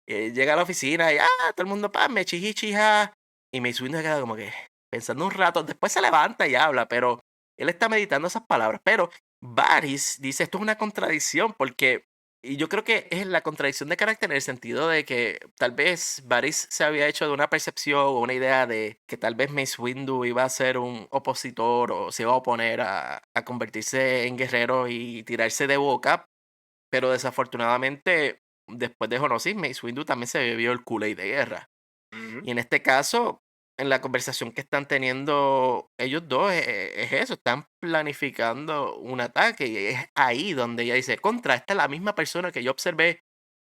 Llega a la oficina y, todo el mundo Padme, chiji, chija. Y Mace Windu se queda como que pensando un rato. Después se levanta y habla, pero él está meditando esas palabras. Pero Varys dice, esto es una contradicción porque, y yo creo que es la contradicción de carácter en el sentido de que tal vez Varys se había hecho de una percepción o una idea de que tal vez Mace Windu iba a ser un opositor o se iba a oponer a convertirse en guerrero y tirarse de boca, pero desafortunadamente después de Geonosis, Mace Windu también se bebió el Kool-Aid de guerra. Ujú. Y en este caso, en la conversación que están teniendo ellos dos, es eso, están planificando un ataque y es ahí donde ella dice, contra, esta es la misma persona que yo observé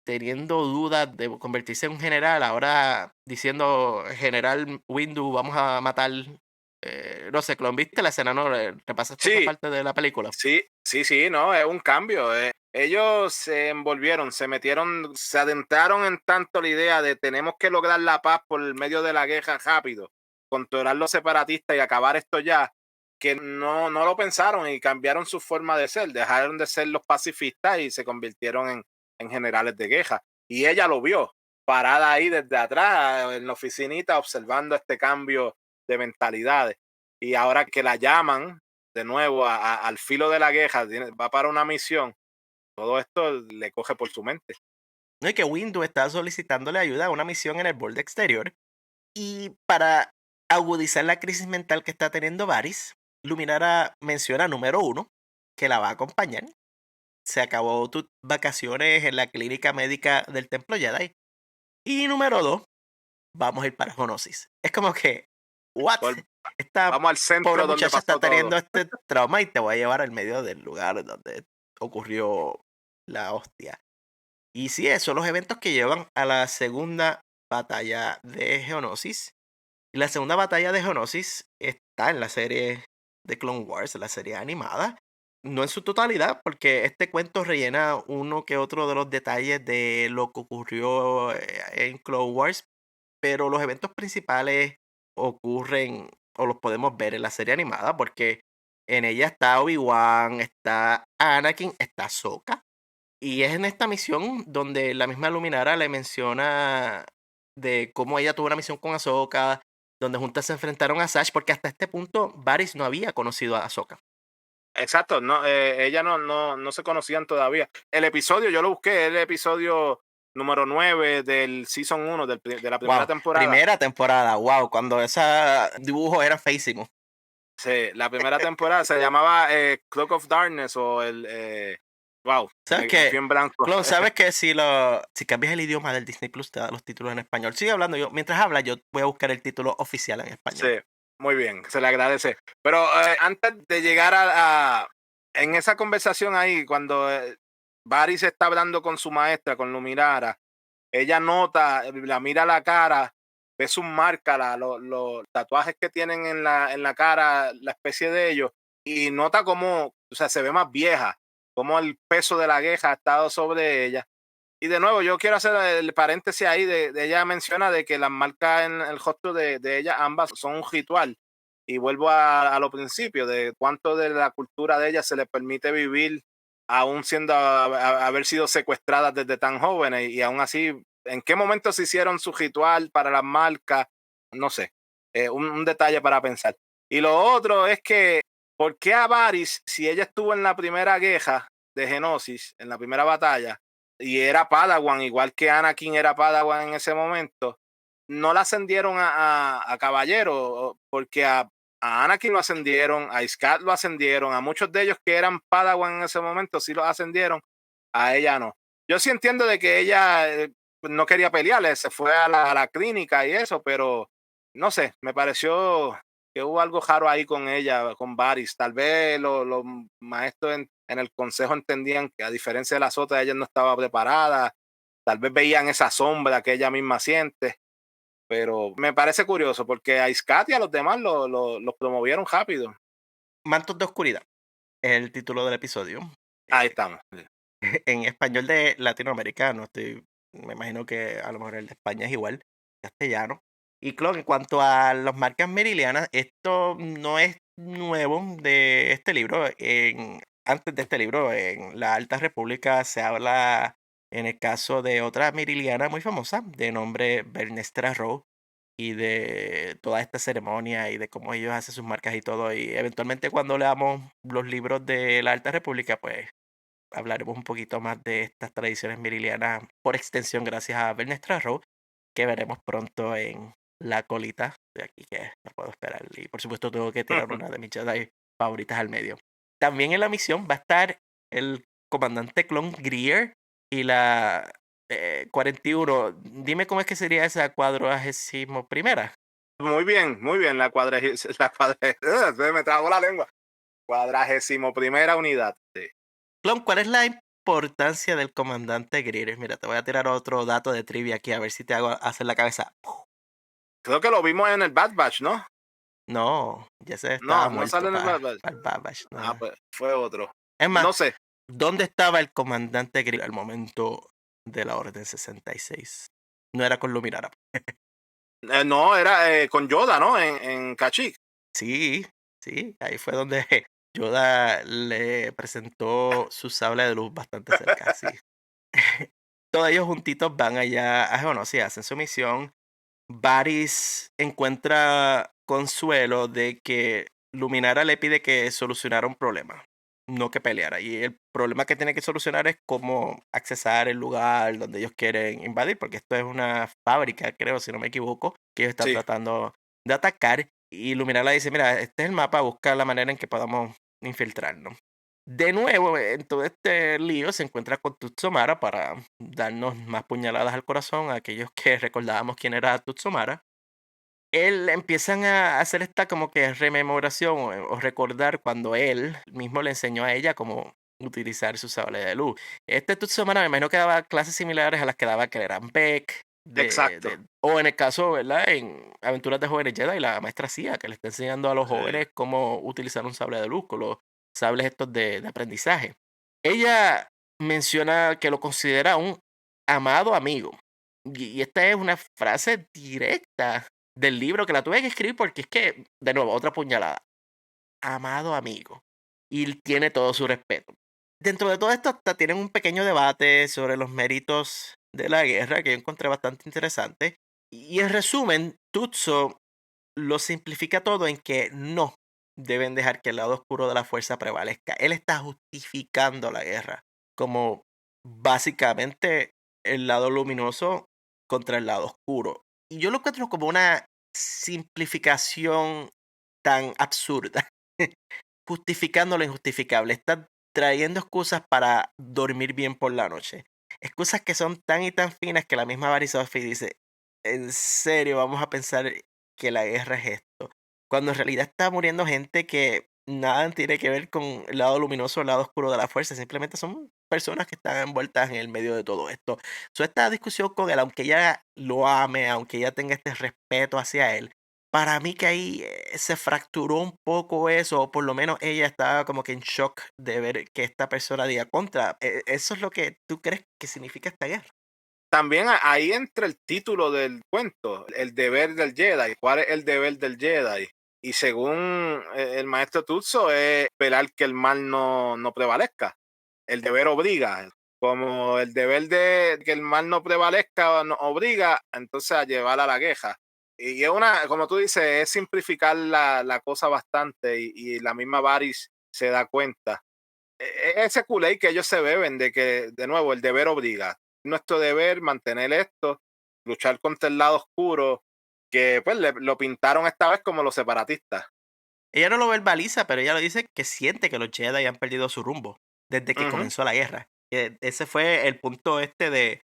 teniendo dudas de convertirse en un general, ahora diciendo, General Windu, vamos a matar, no sé, ¿lo viste la escena, no? ¿Repasaste esa Sí, parte de la película? sí, no, es un cambio. Ellos se envolvieron, se metieron, se adentraron en tanto la idea de tenemos que lograr la paz por el medio de la guerra rápido, controlar los separatistas y acabar esto ya, que no lo pensaron y cambiaron su forma de ser, dejaron de ser los pacifistas y se convirtieron en generales de guerra. Y ella lo vio, parada ahí desde atrás, en la oficinita, observando este cambio de mentalidades. Y ahora que la llaman de nuevo al filo de la guerra, va para una misión, todo esto le coge por su mente. No, y que Windu está solicitándole ayuda a una misión en el borde exterior. Y para agudizar la crisis mental que está teniendo Varys, Luminara menciona número 1, que la va a acompañar. se acabó tus vacaciones en la clínica médica del Templo Jedi. Y número 2, vamos a ir para Geonosis. Es como que, ¿what? Vol- Esta Vamos al pobre centro donde muchacha está pasó todo. teniendo este trauma y te voy a llevar al medio del lugar donde ocurrió la hostia. Y sí, esos son los eventos que llevan a la segunda batalla de Geonosis. Y la segunda batalla de Geonosis está en la serie de Clone Wars, la serie animada. No en su totalidad, porque este cuento rellena uno que otro de los detalles de lo que ocurrió en Clone Wars, pero los eventos principales ocurren o los podemos ver en la serie animada, porque en ella está Obi-Wan, está Anakin, está Sokka. Y es en esta misión donde la misma Luminara le menciona de cómo ella tuvo una misión con Ahsoka, donde juntas se enfrentaron a Sash, porque hasta este punto Varys no había conocido a Ahsoka. Exacto, no, ella no se conocían todavía. El episodio, yo lo busqué, el episodio número 9 del Season 1 de la primera Wow, temporada. primera temporada, wow, cuando ese dibujo era feísimo. Sí, la primera temporada se llamaba Cloak of Darkness o wow, ¿Sabes me fui qué? en blanco. Clon, ¿sabes que si cambias el idioma del Disney Plus te da los títulos en español? Sigue hablando yo. Mientras habla, yo voy a buscar el título oficial en Sí, español. muy bien, se le agradece. Pero antes de llegar en esa conversación ahí, cuando Varys está hablando con su maestra, con Luminara, ella nota, la mira a la cara, ve sus marcas, los tatuajes que tienen en la cara, la especie de ellos, y nota cómo, o sea, se ve más vieja, cómo el peso de la queja ha estado sobre ella. Y de nuevo, yo quiero hacer el paréntesis ahí, de ella menciona de que las marcas en el rostro de ella ambas son un ritual. Y vuelvo a lo principio, de cuánto de la cultura de ella se le permite vivir, aún siendo haber sido secuestradas desde tan jóvenes, y aún así, ¿en qué momento se hicieron su ritual para las marcas? No sé, un detalle para pensar. Y lo otro es que, ¿por qué a Varys, si ella estuvo en la primera guerra de Genosis, en la primera batalla, y era Padawan, igual que Anakin era Padawan en ese momento, no la ascendieron a caballero? Porque a Anakin lo ascendieron, a Scat lo ascendieron, a muchos de ellos que eran Padawan en ese momento sí los ascendieron, a ella no. Yo sí entiendo de que ella no quería pelearle, se fue a la clínica y eso, pero no sé, me pareció que hubo algo raro ahí con ella, con Varys. Tal vez los maestros en el consejo entendían que, a diferencia de las otras, ella no estaba preparada. Tal vez veían esa sombra que ella misma siente. Pero me parece curioso porque a Iskat y a los demás los promovieron rápido. Mantos de Oscuridad es el título del episodio. Ahí Eh, estamos. en español de Latinoamérica, me imagino que a lo mejor el de España es igual, castellano. Y claro, en cuanto a las marcas merilianas, esto no es nuevo de este libro. Antes de este libro, en la Alta República se habla, en el caso de otra meriliana muy famosa, de nombre Bernestra Rowe, y de toda esta ceremonia y de cómo ellos hacen sus marcas y todo. Y eventualmente cuando leamos los libros de la Alta República, pues hablaremos un poquito más de estas tradiciones mirilianas por extensión gracias a Bernestra Rowe, que veremos pronto en La Colita. De aquí que no puedo esperar. Y por supuesto tengo que tirar una de mis Jedi favoritas al medio. También en la misión va a estar el comandante Clon Greer y la 41. Dime cómo es que sería esa 41ª. Muy bien. Se me trabó la lengua. 41ª unidad. Sí. Clon, ¿cuál es la importancia del comandante Greer? Mira, te voy a tirar otro dato de trivia aquí a ver si te hago hacer la cabeza. Creo que lo vimos en el Bad Batch, ¿no? No, ya se estaba No muerto sale en el para Bad Batch. el Babash. Ah, No. pues fue otro. Es más, No sé. ¿dónde estaba el comandante Greer al momento de la Orden 66? No era con Luminara. No, era con Yoda, ¿no? En Kashyyyk. Sí, sí, ahí fue donde Yoda le presentó su sable de luz bastante cerca, sí. Todos ellos juntitos van allá a Geonosis, hacen su misión. Varys encuentra consuelo de que Luminara le pide que solucionara un problema, no que peleara. Y el problema que tiene que solucionar es cómo accesar el lugar donde ellos quieren invadir, porque esto es una fábrica, creo, si no me equivoco, que ellos están Sí. tratando de atacar. Y Luminara dice, mira, este es el mapa, busca la manera en que podamos infiltrarnos. De nuevo, en todo este lío se encuentra con Tutsomara para darnos más puñaladas al corazón a aquellos que recordábamos quién era Tutsomara. Él empiezan a hacer esta como que rememoración o recordar cuando él mismo le enseñó a ella cómo utilizar su sable de luz. Este Tutsumana me imagino que daba clases similares a las que daba Celeran Beck, Exacto. o en el caso, ¿verdad? En Aventuras de Jóvenes Jedi, la maestra Cia, que le está enseñando a los Sí. jóvenes cómo utilizar un sable de luz con los sables estos de aprendizaje. Ella menciona que lo considera un amado amigo. Y esta es una frase directa del libro que la tuve que escribir porque es que, de nuevo, otra puñalada. Amado amigo. Y tiene todo su respeto. Dentro de todo esto, hasta tienen un pequeño debate sobre los méritos de la guerra que yo encontré bastante interesante. Y en resumen, Tutso lo simplifica todo en que no deben dejar que el lado oscuro de la fuerza prevalezca. Él está justificando la guerra como básicamente el lado luminoso contra el lado oscuro. Y yo lo encuentro como una simplificación tan absurda, justificando lo injustificable. Está trayendo excusas para dormir bien por la noche. Excusas que son tan y tan finas que la misma Barry Sophie dice, en serio, vamos a pensar que la guerra es esto. Cuando en realidad está muriendo gente que nada tiene que ver con el lado luminoso o el lado oscuro de la fuerza, simplemente son personas que están envueltas en el medio de todo esto. Esta discusión con él, aunque ella lo ame, aunque ella tenga este respeto hacia él, para mí que ahí se fracturó un poco eso, o por lo menos ella estaba como que en shock de ver que esta persona diga contra. ¿Eso es lo que tú crees que significa esta guerra? También ahí entra el título del cuento, el deber del Jedi. ¿Cuál es el deber del Jedi? Y según el maestro Tutso es esperar que el mal no prevalezca. El deber obliga. Como el deber de que el mal no prevalezca nos obliga entonces a llevar a la queja. Y es una, como tú dices, es simplificar la cosa bastante y la misma Varys se da cuenta. Ese culé que ellos se beben de que, de nuevo, el deber obliga. Nuestro deber mantener esto, luchar contra el lado oscuro, que pues lo pintaron esta vez como los separatistas. Ella no lo verbaliza, pero ella lo dice que siente que los Jedi han perdido su rumbo desde que Ujú, comenzó la guerra. Que ese fue el punto este de,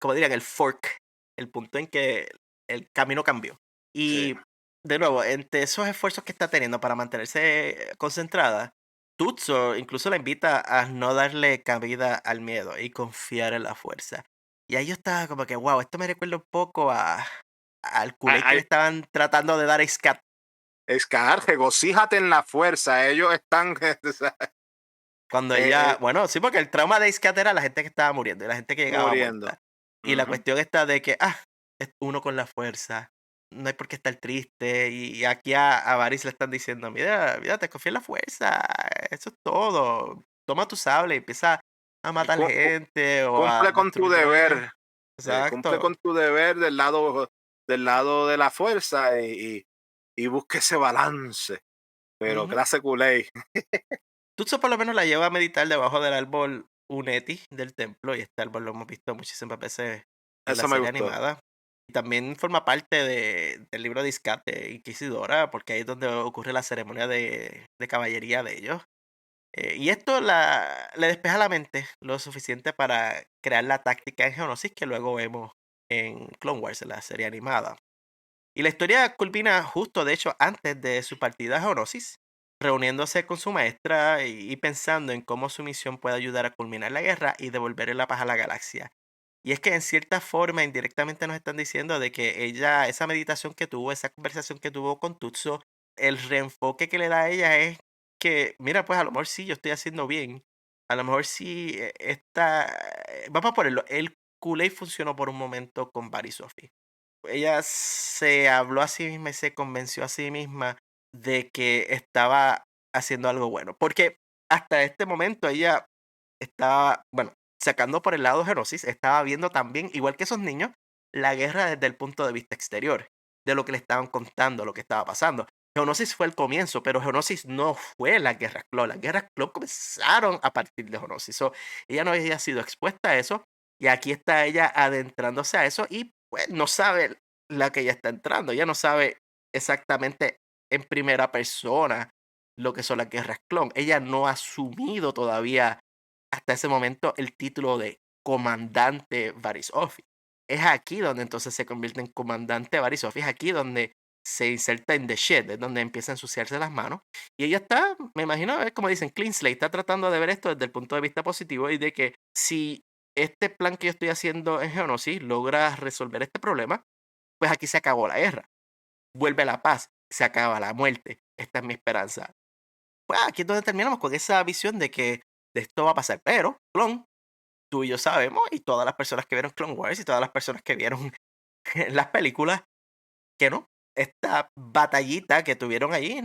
como dirían, el fork, el punto en que el camino cambió. sí. Y de nuevo, entre esos esfuerzos que está teniendo para mantenerse concentrada, Tutso incluso la invita a no darle cabida al miedo y confiar en la fuerza. Y ahí yo estaba como que, wow, esto me recuerda un poco al culé que le Ay, estaban tratando de dar a Scat Scar, regocíjate en la fuerza. Ellos están o sea, cuando eh, ella, bueno, sí, porque el trauma de Scat era la gente que estaba muriendo y la gente que llegaba muriendo. muerta. Y la Ujú. cuestión está de que, es uno con la fuerza, no hay por qué estar triste. Y aquí a Varys le están diciendo, mira, mira, te confía en la fuerza, eso es todo. Toma tu sable y empieza a Y matar gente o a cumple con tu destruir droides. deber. Cumple Exacto. con tu deber del lado de la fuerza y busque ese balance. Pero Ujú. clase culé. Tutso por lo menos la lleva a meditar debajo del árbol Uneti del templo, y este árbol lo hemos visto muchísimas veces en la Eso me serie gustó. animada. Y también forma parte del libro de Iscat de Inquisidora, porque ahí es donde ocurre la ceremonia de caballería de ellos. Y esto le despeja la mente lo suficiente para crear la táctica en Geonosis que luego vemos en Clone Wars, en la serie animada. Y la historia culmina justo, de hecho, antes de su partida a Geonosis, reuniéndose con su maestra y pensando en cómo su misión puede ayudar a culminar la guerra y devolverle la paz a la galaxia. Y es que en cierta forma, indirectamente nos están diciendo de que ella, esa meditación que tuvo, esa conversación que tuvo con Tutso, el reenfoque que le da a ella es que, mira, pues a lo mejor sí, yo estoy haciendo bien. A lo mejor sí, vamos a ponerlo, el Kool-Aid funcionó por un momento con Barry Sophie. Ella se habló a sí misma y se convenció a sí misma de que estaba haciendo algo bueno. Porque hasta este momento ella estaba, bueno, sacando por el lado Genosis, estaba viendo también, igual que esos niños, la guerra desde el punto de vista exterior, de lo que le estaban contando, lo que estaba pasando. Geonosis fue el comienzo, pero Geonosis no fue la guerra Clon. Las guerras Clon comenzaron a partir de Geonosis. Ella no había sido expuesta a eso, y aquí está ella adentrándose a eso, y pues no sabe la que ella está entrando. Ella no sabe exactamente en primera persona lo que son las guerras clon. Ella no ha asumido todavía hasta ese momento el título de comandante Varys Office. Es aquí donde entonces se convierte en comandante Varys Office, es aquí donde se inserta en The Shit, es donde empieza a ensuciarse las manos. Y ella está, me imagino, es como dicen, clean slate, está tratando de ver esto desde el punto de vista positivo y de que si este plan que yo estoy haciendo en Geonosis logra resolver este problema, pues aquí se acabó la guerra. Vuelve la paz, se acaba la muerte. Esta es mi esperanza. Pues aquí es donde terminamos con esa visión de que de esto va a pasar. Pero, Clon, tú y yo sabemos, y todas las personas que vieron Clone Wars y todas las personas que vieron las películas, que no. Esta batallita que tuvieron allí,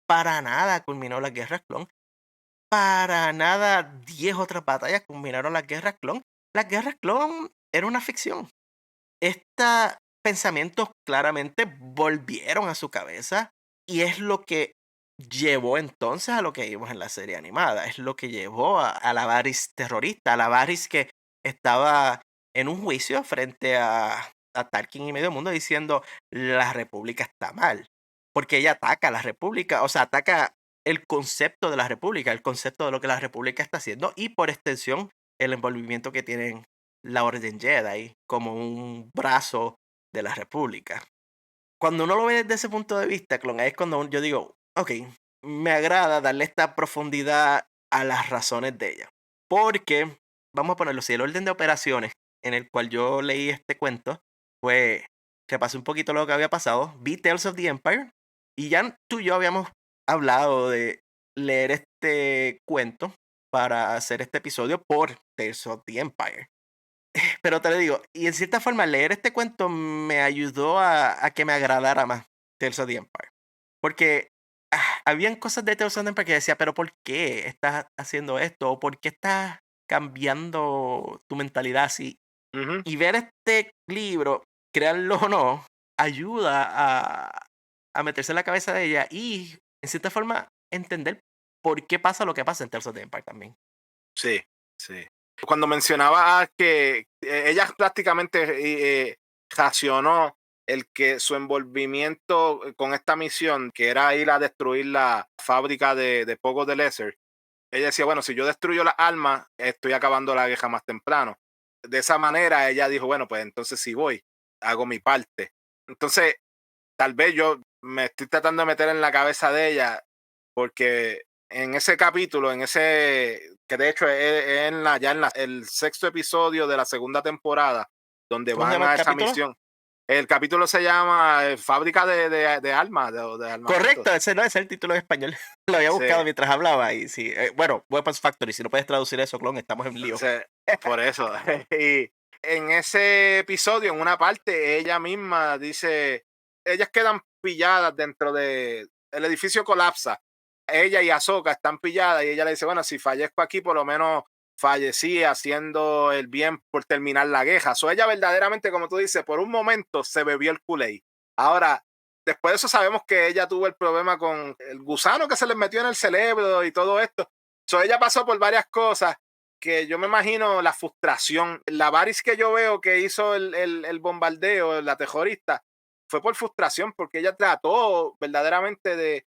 para nada culminó las guerras clon. Para nada 10 otras batallas culminaron las guerras clon. Las guerras clon era una ficción. Estos pensamientos claramente volvieron a su cabeza y es lo que llevó entonces a lo que vimos en la serie animada. Es lo que llevó a la Varys terrorista, a la Varys que estaba en un juicio frente a Tarkin y medio mundo diciendo la república está mal. Porque ella ataca a la república, o sea, ataca el concepto de la república, el concepto de lo que la república está haciendo y por extensión el envolvimiento que tienen la Orden Jedi como un brazo de la República. Cuando uno lo ve desde ese punto de vista, Clon, es cuando yo digo, ok, me agrada darle esta profundidad a las razones de ella. Porque, vamos a ponerlo así, el orden de operaciones en el cual yo leí este cuento, pues repasé un poquito lo que había pasado, vi Tales of the Empire, y ya tú y yo habíamos hablado de leer este cuento para hacer este episodio por Tales of the Empire. Pero te lo digo, y en cierta forma leer este cuento me ayudó a que me agradara más Tales of the Empire. Porque habían cosas de Tales of the Empire que decía, pero ¿por qué estás haciendo esto? ¿O por qué estás cambiando tu mentalidad así? Ujú. Y ver este libro, créanlo o no, ayuda a meterse en la cabeza de ella y, en cierta forma, entender por qué pasa lo que pasa en Tales of the Empire también. Sí, sí. Cuando mencionaba que ella prácticamente racionó el que su envolvimiento con esta misión, que era ir a destruir la fábrica de Pogo de Lesser, ella decía, bueno, si yo destruyo las armas, estoy acabando la guerra más temprano. De esa manera ella dijo, bueno, pues entonces sí voy, hago mi parte. Entonces, tal vez yo me estoy tratando de meter en la cabeza de ella, porque en ese capítulo, que de hecho es ya en el sexto episodio de la segunda temporada, donde ¿Cómo se van llama el a esa capítulo? misión. El capítulo se llama Fábrica de armas, de armamento. Correcto, ese no es el título en español. Lo había Sí, buscado mientras hablaba y sí. Bueno, Weapons Factory, si no puedes traducir eso, clon, estamos en lío. sí, por eso. Y en ese episodio, en una parte, ella misma dice, ellas quedan pilladas dentro de, el edificio colapsa. Ella y Ahsoka están pilladas y ella le dice, bueno, si fallezco aquí, por lo menos fallecí haciendo el bien por terminar la guerra. So, ella verdaderamente, como tú dices, por un momento se bebió el Kool-Aid. Ahora, después de eso sabemos que ella tuvo el problema con el gusano que se le metió en el cerebro y todo esto. So, ella pasó por varias cosas que yo me imagino la frustración. La Varys que yo veo que hizo el bombardeo, la terrorista, fue por frustración, porque ella trató verdaderamente de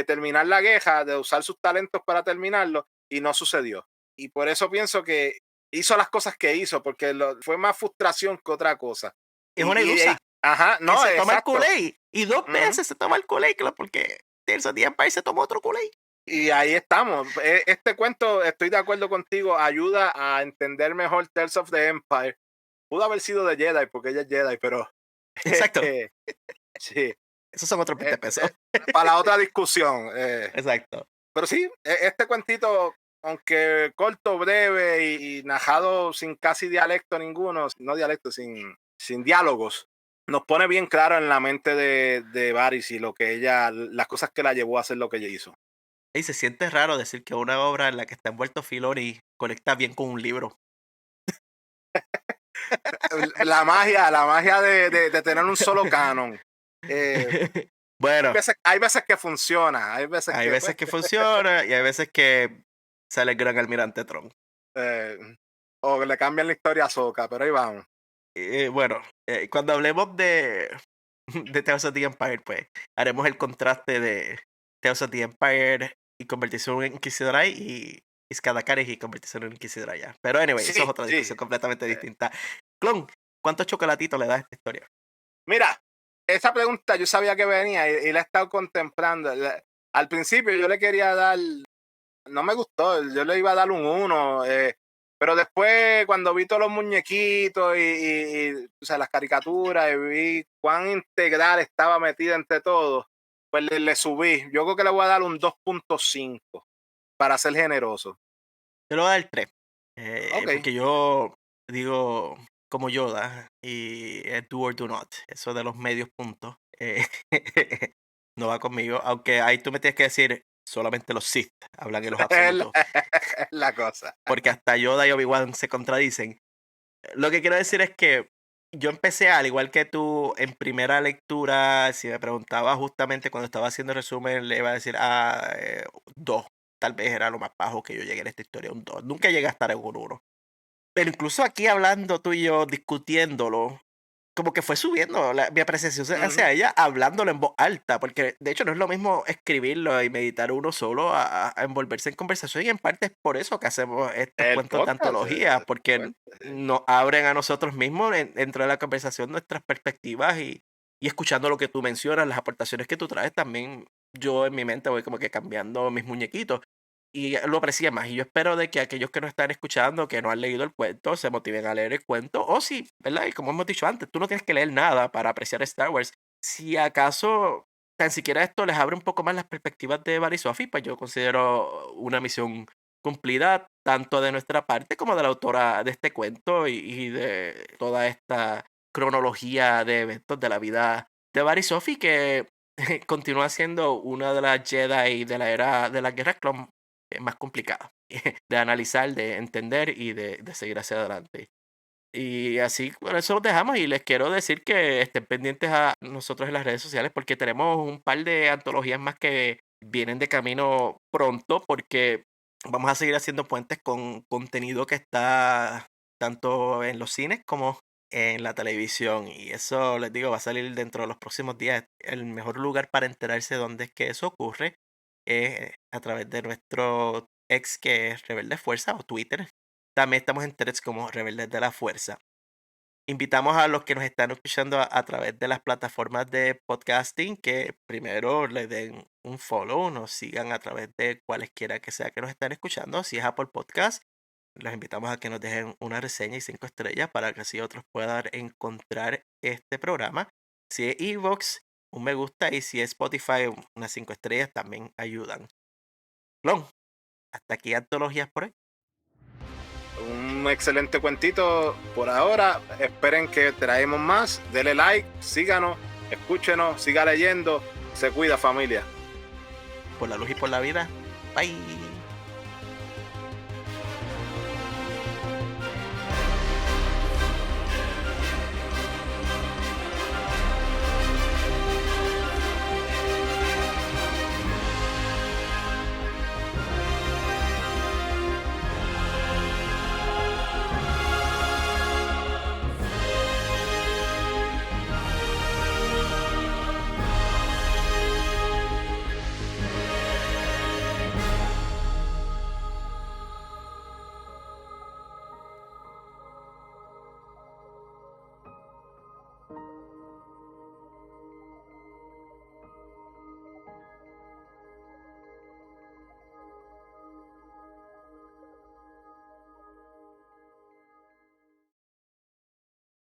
terminar la guerra, de usar sus talentos para terminarlo, y no sucedió. Y por eso pienso que hizo las cosas que hizo, porque fue más frustración que otra cosa. Es una ilusa Ajá, que no, se toma el exacto. Kool-Aid y 2 Ujú. veces se toma el Kool-Aid, claro, porque Tales of the Empire se tomó otro Kool-Aid. Y ahí estamos. Este cuento, estoy de acuerdo contigo, ayuda a entender mejor Tales of the Empire. Pudo haber sido de Jedi, porque ella es Jedi, pero Exacto, sí, esos son otros 20 pesos. para la otra discusión. Exacto. Pero sí, este cuentito, aunque corto, breve y narrado sin casi dialecto ninguno, no dialecto, sin diálogos, nos pone bien claro en la mente de Varys y lo que ella, las cosas que la llevó a hacer lo que ella hizo. Y se siente raro decir que una obra en la que está envuelto Filoni conecta bien con un libro. La magia de tener un solo canon. Eh, Bueno, hay veces que funciona, hay veces hay que, veces pues, que funciona y hay veces que sale el gran almirante Tron. eh, o le cambian la historia a Soca, pero ahí vamos. Bueno, cuando hablemos de, de Tales of the Empire, pues haremos el contraste Tales of the Empire y convertirse en un inquisidor y Skadakaris y convertirse en un inquisidor allá. Pero anyway, eso es otra discusión completamente distinta. Clon, ¿cuántos chocolatitos le das a esta historia? Mira, esa pregunta yo sabía que venía y la he estado contemplando. Al principio yo le quería dar, no me gustó, yo le iba a dar un 1, pero después cuando vi todos los muñequitos y o sea, las caricaturas y vi cuán integral estaba metida entre todos, pues le subí. Yo creo que le voy a dar un 2.5 para ser generoso. Yo le voy a dar 3. Ok. Porque yo digo como Yoda y do or do not. Eso de los medios puntos no va conmigo. Aunque ahí tú me tienes que decir solamente los Sith hablan en los absolutos. La cosa. Porque hasta Yoda y Obi-Wan se contradicen. Lo que quiero decir es que yo empecé, al igual que tú, en primera lectura, si me preguntaba justamente cuando estaba haciendo el resumen, le iba a decir, 2. Tal vez era lo más bajo que yo llegué en esta historia, un 2. Nunca llegué a estar en un 1. Pero incluso aquí hablando tú y yo, discutiéndolo, como que fue subiendo mi apreciación hacia ella, hablándolo en voz alta, porque de hecho no es lo mismo escribirlo y meditar uno solo a envolverse en conversación, y en parte es por eso que hacemos estos cuentos de antología, porque nos abren a nosotros mismos dentro de la conversación nuestras perspectivas y escuchando lo que tú mencionas, las aportaciones que tú traes, también yo en mi mente voy como que cambiando mis muñequitos y lo aprecia más. Y yo espero de que aquellos que nos están escuchando, que no han leído el cuento, se motiven a leer el cuento. O si, ¿verdad? Y como hemos dicho antes, tú no tienes que leer nada para apreciar Star Wars. Si acaso tan siquiera esto les abre un poco más las perspectivas de Barry Sophie, pues yo considero una misión cumplida tanto de nuestra parte como de la autora de este cuento y de toda esta cronología de eventos de la vida de Barry Sophie, que continúa siendo una de las Jedi de la era de la Guerra Clon más complicada de analizar, de entender y de seguir hacia adelante. Y así, por eso los dejamos y les quiero decir que estén pendientes a nosotros en las redes sociales porque tenemos un par de antologías más que vienen de camino pronto porque vamos a seguir haciendo puentes con contenido que está tanto en los cines como en la televisión, y eso les digo va a salir dentro de los próximos días. El mejor lugar para enterarse de dónde es que eso ocurre a través de nuestro ex, que es Rebelde Fuerza, o Twitter. También estamos en threads como Rebeldes de la Fuerza. Invitamos a los que nos están escuchando a través de las plataformas de podcasting que primero le den un follow, nos sigan a través de cualesquiera que sea que nos estén escuchando. Si es Apple Podcast, los invitamos a que nos dejen una reseña y 5 estrellas para que así otros puedan encontrar este programa. Si es iVoox, un me gusta, y si es Spotify, unas 5 estrellas también ayudan. Clon, hasta aquí antologías por hoy. Un excelente cuentito por ahora. Esperen que traemos más. Dele like, síganos, escúchenos, siga leyendo. Se cuida, familia. Por la luz y por la vida. Bye.